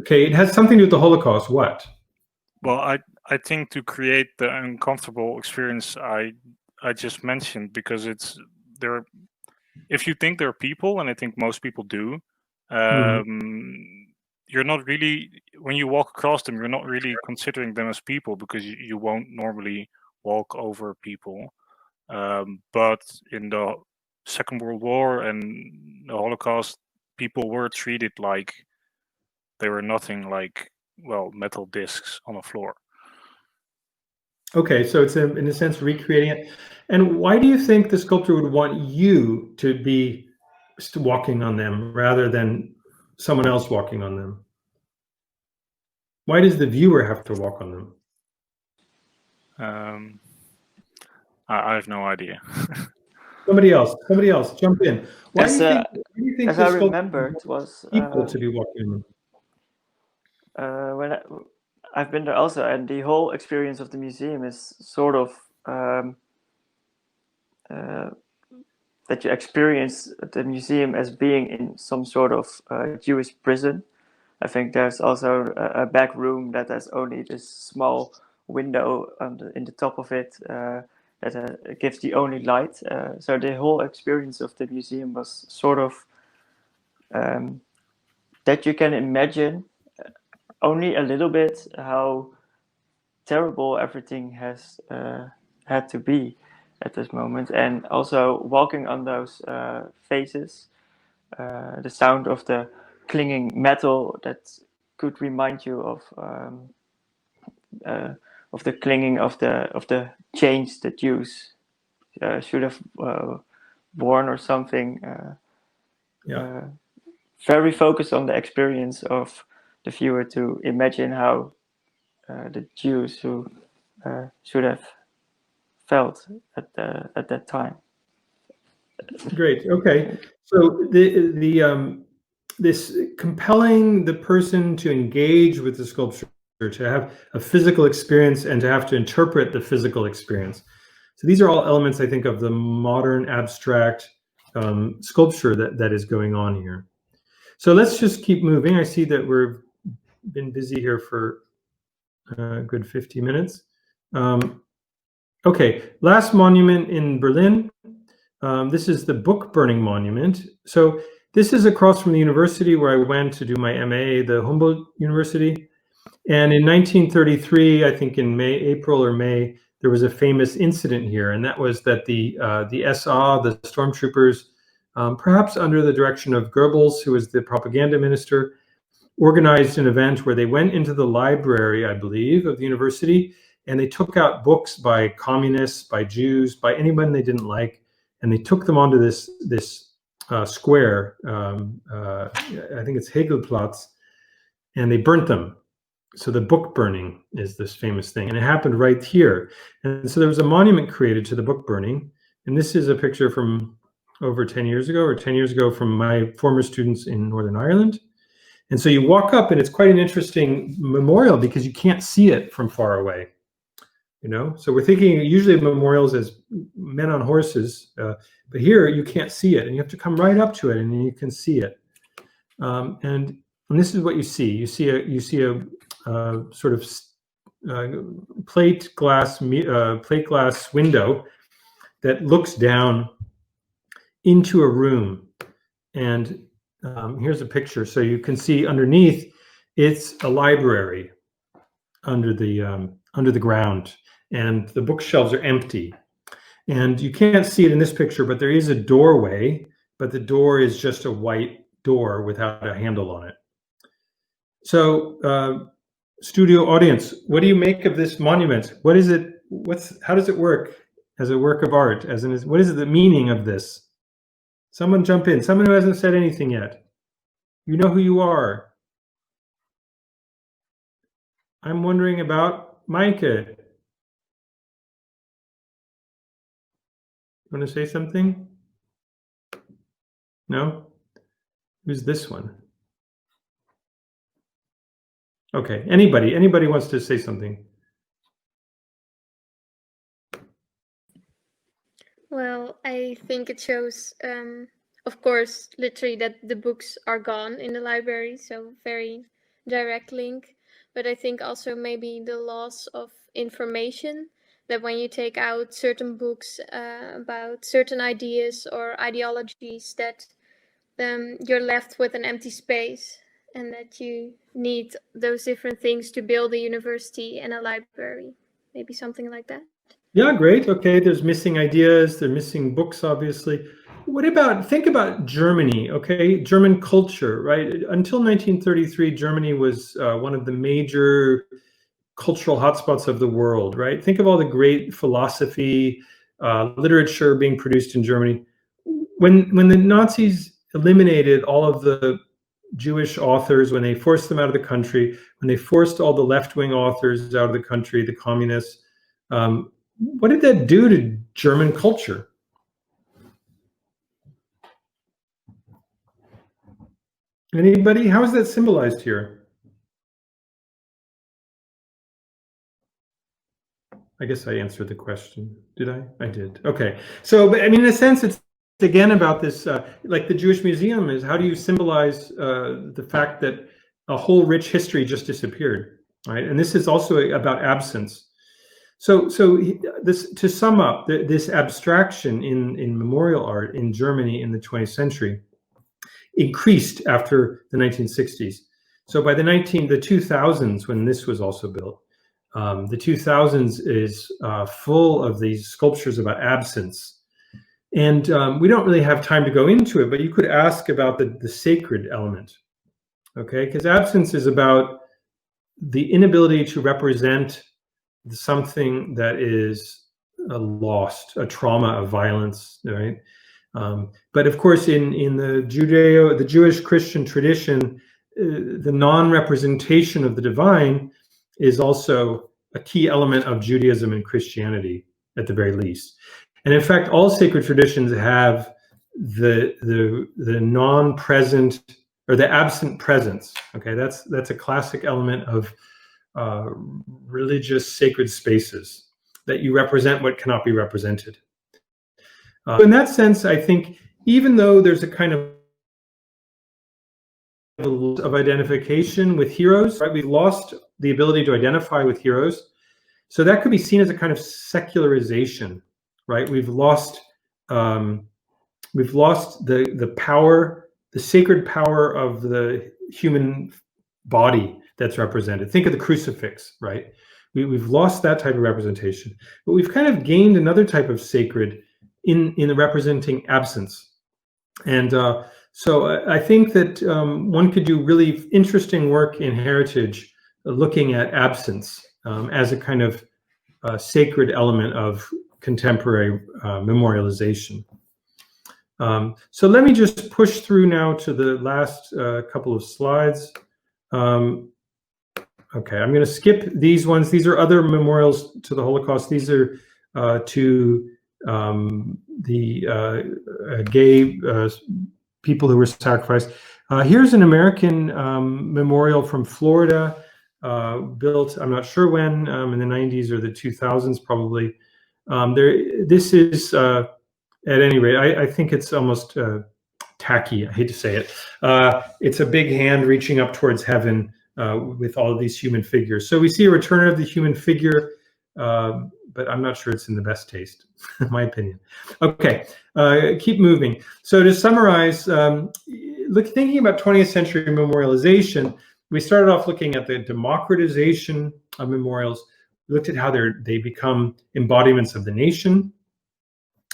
okay, it has something to do with the Holocaust. What? Well, I think to create the uncomfortable experience I just mentioned, because if you think they're people, and I think most people do, you're not really, when you walk across them, you're not really considering them as people, because you won't normally walk over people. But in the Second World War and the Holocaust, people were treated like they were nothing, like, well, metal discs on the floor. Okay, so it's in a sense recreating it. And why do you think the sculptor would want you to be walking on them rather than someone else walking on them? Why does the viewer have to walk on them? I have no idea. Somebody else, jump in. Why do you think as the I sculptor remember, it was people to be walking on them? when I've been there also, and the whole experience of the museum is sort of that you experience the museum as being in some sort of Jewish prison. I think there's also a back room that has only this small window in the top of it that gives the only light. So the whole experience of the museum was sort of that you can imagine only a little bit how terrible everything has had to be at this moment, and also walking on those faces, the sound of the clinging metal that could remind you of the clinging of the chains that Jews should have worn or something. Very focused on the experience of the viewer to imagine how the Jews who should have felt at that time. Great. Okay. So this compelling the person to engage with the sculpture, to have a physical experience, and to have to interpret the physical experience. So these are all elements, I think, of the modern abstract sculpture that is going on here. So let's just keep moving. I see that we've been busy here for a good 50 minutes. Okay, last monument in Berlin. This is the book burning monument. So this is across from the university where I went to do my MA, the Humboldt University. And in 1933, I think in April or May, there was a famous incident here, and that was that the SA, the stormtroopers, perhaps under the direction of Goebbels, who was the propaganda minister, organized an event where they went into the library, I believe, of the university, and they took out books by communists, by Jews, by anyone they didn't like, and they took them onto this square. I think it's Hegelplatz, and they burnt them. So the book burning is this famous thing, and it happened right here. And so there was a monument created to the book burning. And this is a picture from over 10 years ago, or 10 years ago, from my former students in Northern Ireland. And so you walk up, and it's quite an interesting memorial because you can't see it from far away. You know, so we're thinking usually of memorials as men on horses, but here you can't see it, and you have to come right up to it, and you can see it. And this is what you see. You see a sort of plate glass window that looks down into a room. And here's a picture, so you can see underneath. It's a library under the ground, and the bookshelves are empty. And you can't see it in this picture, but there is a doorway, but the door is just a white door without a handle on it. So, studio audience, what do you make of this monument? What is it? How does it work as a work of art? What is the meaning of this? Someone jump in. Someone who hasn't said anything yet. You know who you are. I'm wondering about Maaike. Want to say something? No? Who's this one? Okay, anybody wants to say something? Well, I think it shows, of course, literally that the books are gone in the library, so very direct link. But I think also maybe the loss of information, that when you take out certain books about certain ideas or ideologies, that you're left with an empty space, and that you need those different things to build a university and a library. Maybe something like that. Yeah, great. Okay, there's missing ideas, they're missing books, obviously. Think about Germany, okay? German culture, right? Until 1933, Germany was one of the major cultural hotspots of the world, right? Think of all the great philosophy, literature being produced in Germany. When the Nazis eliminated all of the Jewish authors, when they forced them out of the country, when they forced all the left-wing authors out of the country, the communists, what did that do to German culture? Anybody? How is that symbolized here? I guess I answered the question. Did I? I did. Okay. So, but I mean, in a sense, it's again about this, like the Jewish Museum is, how do you symbolize the fact that a whole rich history just disappeared, right? And this is also about absence. So this, to sum up, this abstraction in memorial art in Germany in the 20th century increased after the 1960s. So by the 2000s, when this was also built, the 2000s is full of these sculptures about absence. And we don't really have time to go into it, but you could ask about the sacred element, okay? Because absence is about the inability to represent something that is lost, a trauma, of violence, right? But of course, in the Jewish Christian tradition, the non-representation of the divine is also a key element of Judaism and Christianity, at the very least. And in fact, all sacred traditions have the non-present or the absent presence. Okay, that's a classic element of religious sacred spaces, that you represent what cannot be represented. In that sense, I think even though there's a kind of identification with heroes, right? We've lost the ability to identify with heroes. So that could be seen as a kind of secularization, right? We've lost the power, the sacred power of the human body that's represented. Think of the crucifix, right? We've lost that type of representation, but we've kind of gained another type of sacred in the representing absence. And so I think that one could do really interesting work in heritage, looking at absence as a kind of sacred element of contemporary memorialization. So let me just push through now to the last couple of slides. Okay, I'm going to skip these ones. These are other memorials to the Holocaust. These are to the gay people who were sacrificed. Here's an American memorial from Florida, built, I'm not sure when, in the 90s or the 2000s probably. This is, at any rate, I think it's almost tacky. I hate to say it. It's a big hand reaching up towards heaven with all of these human figures. So we see a return of the human figure, but I'm not sure it's in the best taste, in my opinion. Okay, keep moving. So to summarize, thinking about 20th century memorialization, we started off looking at the democratization of memorials. We looked at how they become embodiments of the nation.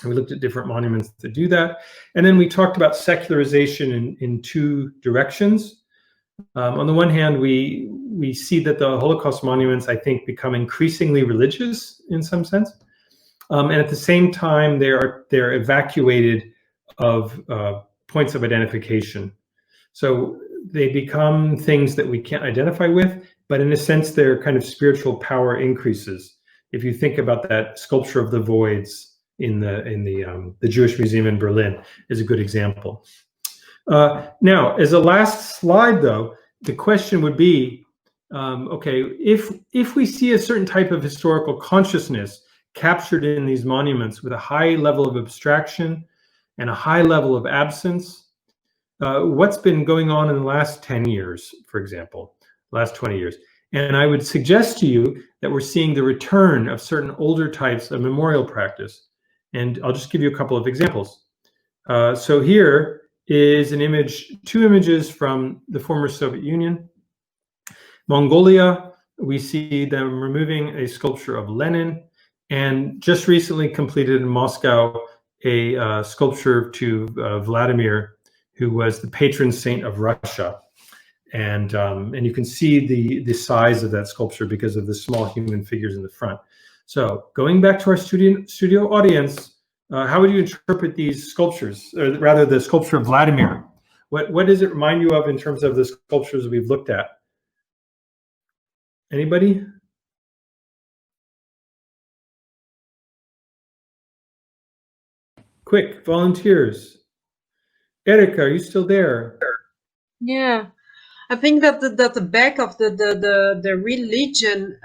And we looked at different monuments that do that. And then we talked about secularization in two directions. On the one hand, we see that the Holocaust monuments, I think, become increasingly religious in some sense. And at the same time, they're evacuated of points of identification. So they become things that we can't identify with, but in a sense, their kind of spiritual power increases. If you think about that sculpture of the voids in the Jewish Museum in Berlin is a good example. Now, as a last slide, though, the question would be, okay, if we see a certain type of historical consciousness captured in these monuments with a high level of abstraction and a high level of absence, what's been going on in the last 10 years, for example, last 20 years? And I would suggest to you that we're seeing the return of certain older types of memorial practice. And I'll just give you a couple of examples. So here is two images from the former Soviet Union. Mongolia, we see them removing a sculpture of Lenin, and just recently completed in Moscow a sculpture to Vladimir, who was the patron saint of Russia. And you can see the size of that sculpture because of the small human figures in the front. So going back to our studio audience, how would you interpret these sculptures, or rather the sculpture of Vladimir? What does it remind you of in terms of the sculptures we've looked at? Anybody? Quick, volunteers. Erica, are you still there? Yeah, I think that the back of the religion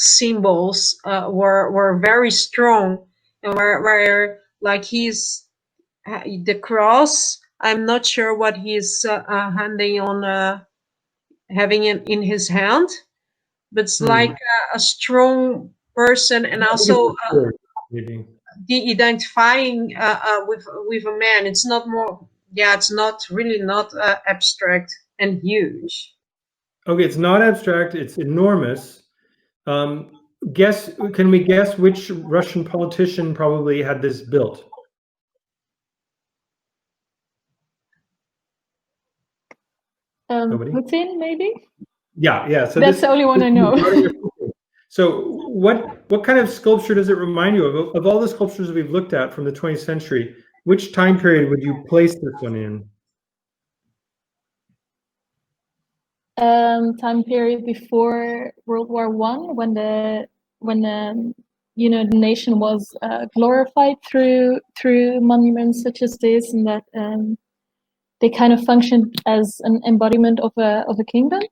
symbols were very strong, and where like the cross. I'm not sure what he's handing on, having it in his hand, but it's like a strong person, and also maybe identifying with a man. It's not more. Yeah, it's not really not abstract and huge. Okay, it's not abstract. It's enormous. Can we guess which Russian politician probably had this built? Nobody? Putin, maybe? Yeah. So that's the only one I know. So what kind of sculpture does it remind you of? Of all the sculptures we've looked at from the 20th century, which time period would you place this one in? Time period before World War I, when the nation was glorified through monuments such as this, and that they kind of functioned as an embodiment of a kingdom.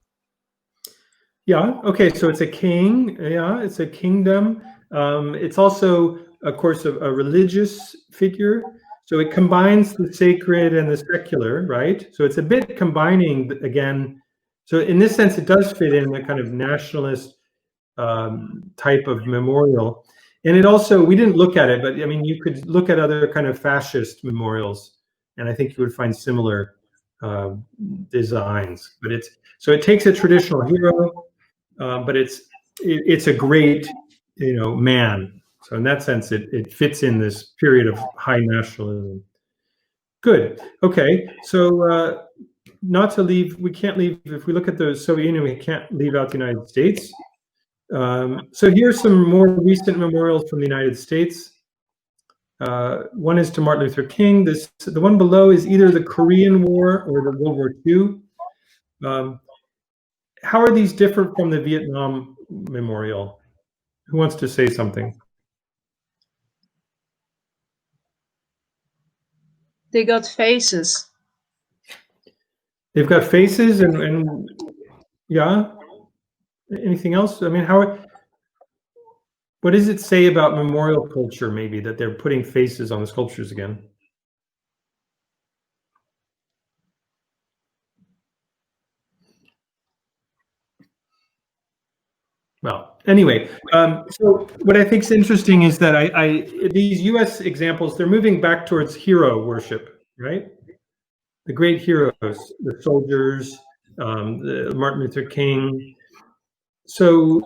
Yeah. Okay. So it's a king. Yeah, it's a kingdom. It's also, of course, a religious figure. So it combines the sacred and the secular, right? So it's a bit combining again. So in this sense, it does fit in the kind of nationalist type of memorial. And it also, we didn't look at it, but I mean, you could look at other kind of fascist memorials, and I think you would find similar designs. But it takes a traditional hero, but it's a great, man. So in that sense, it fits in this period of high nationalism. Good. Okay. So we can't leave, if we look at the Soviet Union, we can't leave out the United States. So here's some more recent memorials from the United States. One is to Martin Luther King. The one below is either the Korean War or the World War II. how are these different from the Vietnam Memorial? Who wants to say something? They got faces. They've got faces and yeah. Anything else? I mean, what does it say about memorial culture, maybe, that they're putting faces on the sculptures again? Well, anyway, so what I think is interesting is that these U.S. examples, they're moving back towards hero worship, right? The great heroes, the soldiers, Martin Luther King. So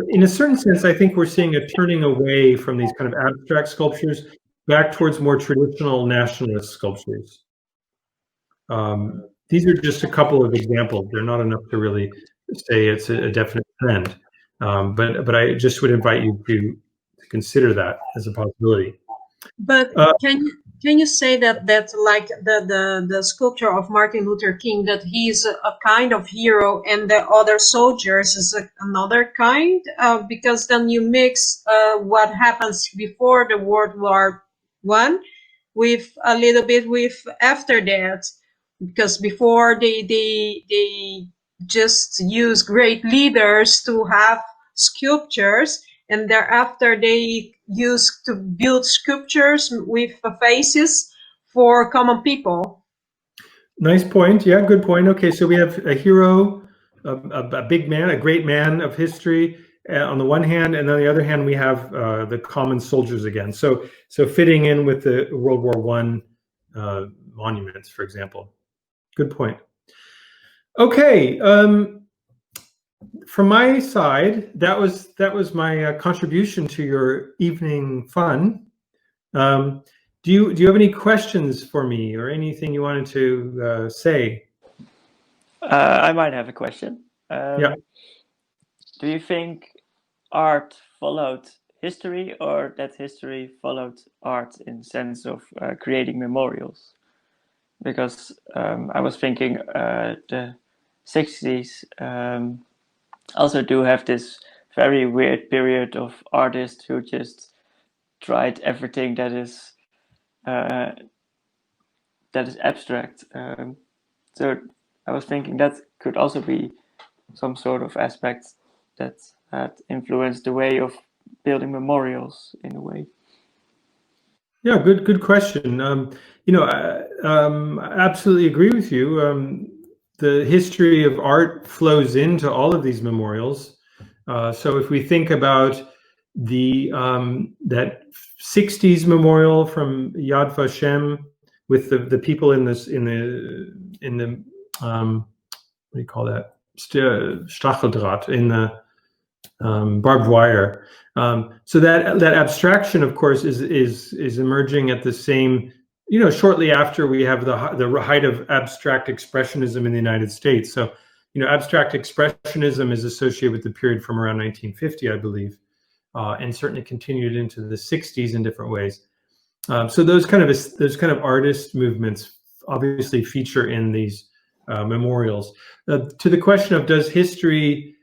in a certain sense, I think we're seeing a turning away from these kind of abstract sculptures back towards more traditional nationalist sculptures. These are just a couple of examples. They're not enough to really say it's a definite trend. But I just would invite you to consider that as a possibility. But can you say that like the sculpture of Martin Luther King, that he's a kind of hero and the other soldiers is another kind? Because then you mix what happens before the World War I with a little bit with after that, because before they just use great leaders to have sculptures, and thereafter they used to build sculptures with faces for common people. Nice point. Yeah, good point. Okay, so we have a hero, a big man, a great man of history on the one hand, and on the other hand, we have the common soldiers again. So fitting in with the World War I monuments, for example. Good point. Okay. From my side, that was my contribution to your evening fun. Do you have any questions for me or anything you wanted to say? I might have a question. Yeah. Do you think art followed history, or that history followed art in the sense of creating memorials? Because I was thinking the 60s also do have this very weird period of artists who just tried everything that is abstract. So I was thinking that could also be some sort of aspect that had influenced the way of building memorials in a way. Yeah, good question. I absolutely agree with you. The history of art flows into all of these memorials. So if we think about that 60s memorial from Yad Vashem with the people in the what do you call that, Stacheldraht, in the barbed wire. So that abstraction, of course, is emerging at the same, shortly after we have the height of abstract expressionism in the United States. So, abstract expressionism is associated with the period from around 1950, I believe, and certainly continued into the 60s in different ways. So those kind of artist movements obviously feature in these memorials. To the question of, does history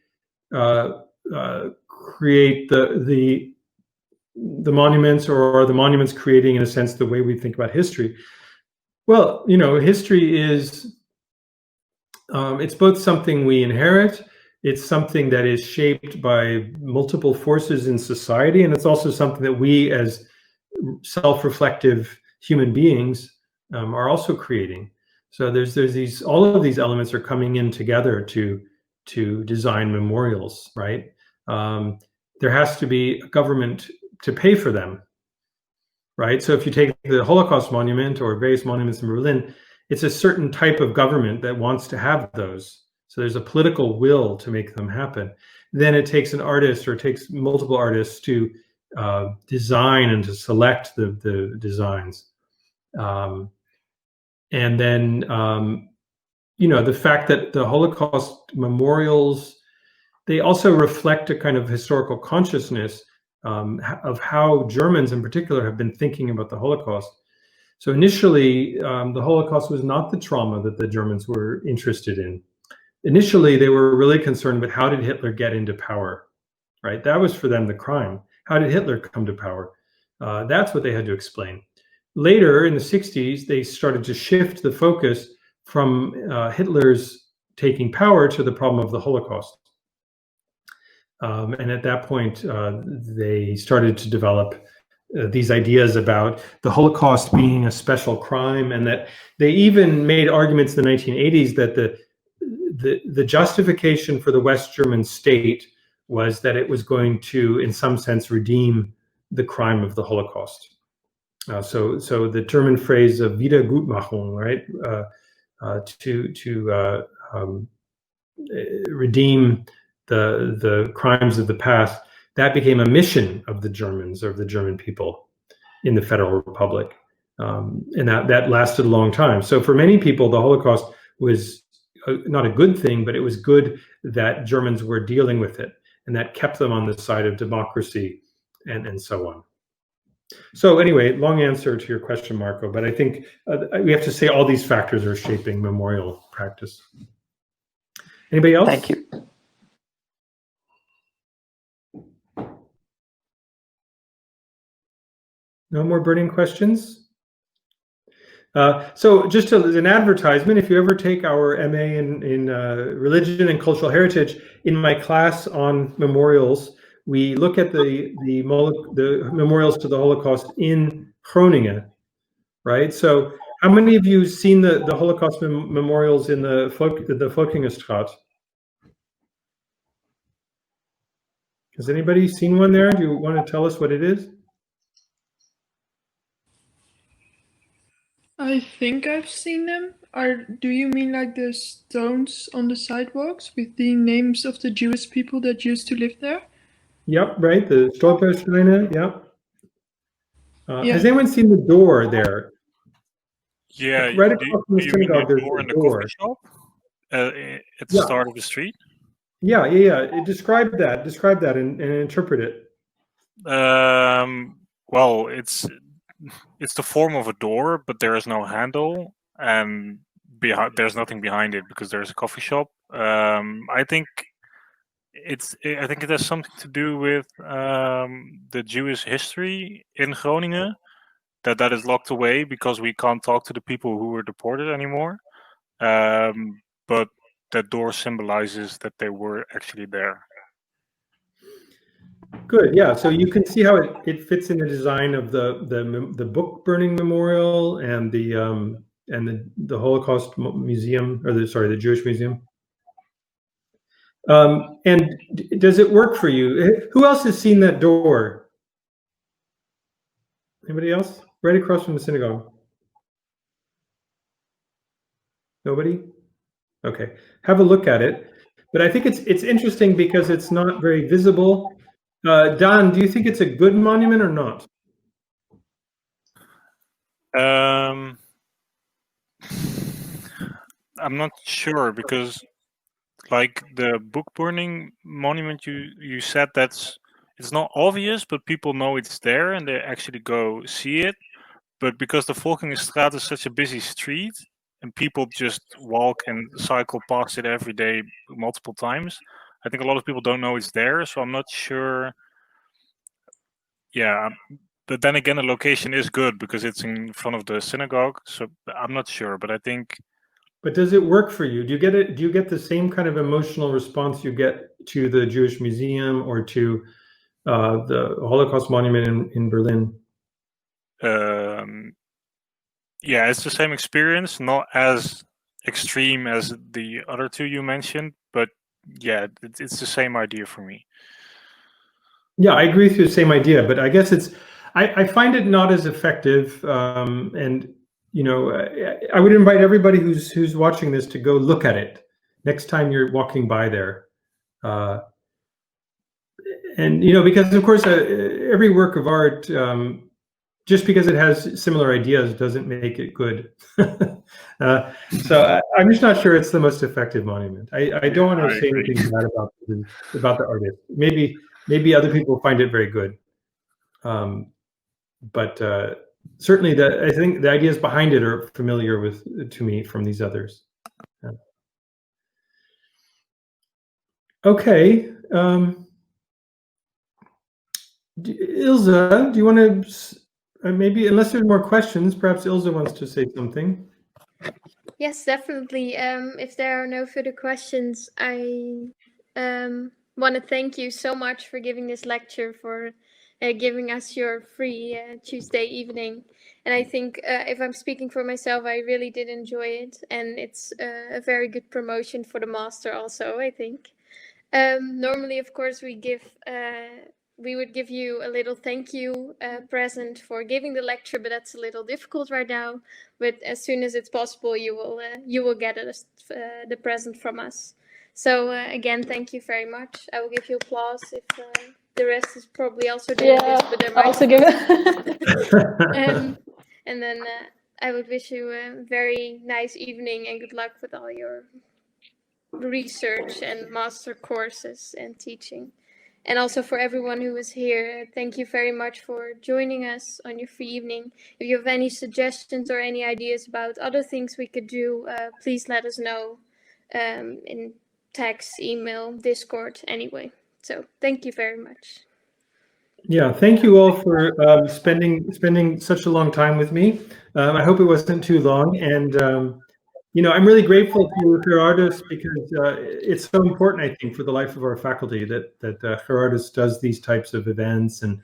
create the monuments, or are the monuments creating, in a sense, the way we think about history? Well, history is it's both something we inherit, it's something that is shaped by multiple forces in society, and it's also something that we as self-reflective human beings are also creating. So there's these, all of these elements are coming in together to design memorials, right? There has to be a government to pay for them, right? So if you take the Holocaust Monument or various monuments in Berlin, it's a certain type of government that wants to have those. So there's a political will to make them happen. Then it takes an artist, or it takes multiple artists to design and to select the designs. And then, the fact that the Holocaust memorials, they also reflect a kind of historical consciousness of how Germans in particular have been thinking about the Holocaust. So initially, the Holocaust was not the trauma that the Germans were interested in. initially they were really concerned with how did Hitler get into power, right? That was for them the crime. How did Hitler come to power? That's what they had to explain. Later in the 60s, they started to shift the focus from Hitler's taking power to the problem of the Holocaust. And at that point, they started to develop these ideas about the Holocaust being a special crime, and that they even made arguments in the 1980s that the justification for the West German state was that it was going to, in some sense, redeem the crime of the Holocaust. So the German phrase of Wiedergutmachung, right, to redeem the crimes of the past, that became a mission of the Germans, or the German people in the Federal Republic, and that lasted a long time. So for many people, the Holocaust was not a good thing, but it was good that Germans were dealing with it, and that kept them on the side of democracy and so on. So anyway, long answer to your question, Marco, but I think we have to say all these factors are shaping memorial practice. Anybody else? Thank you. No more burning questions? So just as an advertisement, if you ever take our MA in Religion and Cultural Heritage, in my class on memorials, we look at the memorials to the Holocaust in Groningen, right? So how many of you seen the Holocaust memorials in the Vlokkingenstraat? Has anybody seen one there? Do you want to tell us what it is? I think I've seen them. Do you mean like the stones on the sidewalks with the names of the Jewish people that used to live there? Yep, right. The Stolpersteine. Yep. Yeah. Has anyone seen the door there? Yeah, Right across from the you mean synagogue, the there's door a in the door. coffee shop at the Yeah. start of the street? Yeah. Describe that and interpret it. Well, it's the form of a door, but there is no handle, and there's nothing behind it because there's a coffee shop. I think it has something to do with the Jewish history in Groningen, that is locked away because we can't talk to the people who were deported anymore. But that door symbolizes that they were actually there. Good. Yeah. So you can see how it fits in the design of the book burning memorial and the Holocaust Museum, or the Jewish Museum. And does it work for you? Who else has seen that door? Anybody else? Right across from the synagogue. Nobody? Okay. Have a look at it. But I think it's interesting because it's not very visible. Don, do you think it's a good monument or not? I'm not sure, because like the book burning monument you said, it's not obvious, but people know it's there and they actually go see it. But because the Vlokkingenstraat is such a busy street and people just walk and cycle past it every day multiple times, I think a lot of people don't know it's there. So I'm not sure. Yeah, but then again, the location is good because it's in front of the synagogue. So I'm not sure, but I think. But does it work for you? Do you get it? Do you get the same kind of emotional response you get to the Jewish Museum or to the Holocaust Monument in Berlin? Yeah, it's the same experience, not as extreme as the other two you mentioned, but yeah, it's the same idea for me. Yeah, I agree with you. The same idea, but I guess I find it not as effective. And I would invite everybody who's watching this to go look at it next time you're walking by there. And because of course every work of art, just because it has similar ideas doesn't make it good. So I'm just not sure it's the most effective monument. I don't want to say anything bad about the artist. Maybe other people find it very good. But certainly I think the ideas behind it are familiar to me from these others. Okay. Ilse, do you want to, maybe, unless there's more questions, perhaps Ilse wants to say something. Yes, definitely. If there are no further questions, I want to thank you so much for giving this lecture, for giving us your free Tuesday evening. And I think if I'm speaking for myself, I really did enjoy it. And it's a very good promotion for the master also, I think. Normally, of course, we would give you a little thank you present for giving the lecture, but that's a little difficult right now. But as soon as it's possible, you will get the present from us. So again, thank you very much. I will give you applause if the rest is probably also doing this, but there might also give it. and then I would wish you a very nice evening and good luck with all your research and master courses and teaching. And also for everyone who was here, thank you very much for joining us on your free evening. If you have any suggestions or any ideas about other things we could do, please let us know in text, email, Discord, anyway. So thank you very much. Yeah, thank you all for spending such a long time with me. I hope it wasn't too long, and you know, I'm really grateful to Gerardus because it's so important, I think, for the life of our faculty that Gerardus does these types of events and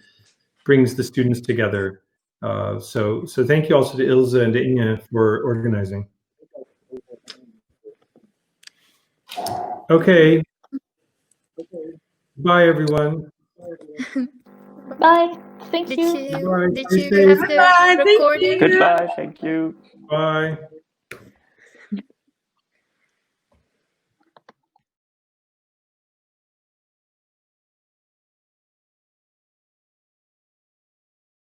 brings the students together. So thank you also to Ilse and to Inge for organizing. Okay. Bye, everyone. Bye. Thank Did you. you Bye. did Stay you safe. have the Bye, thank recording? you. Goodbye. Thank you. Bye.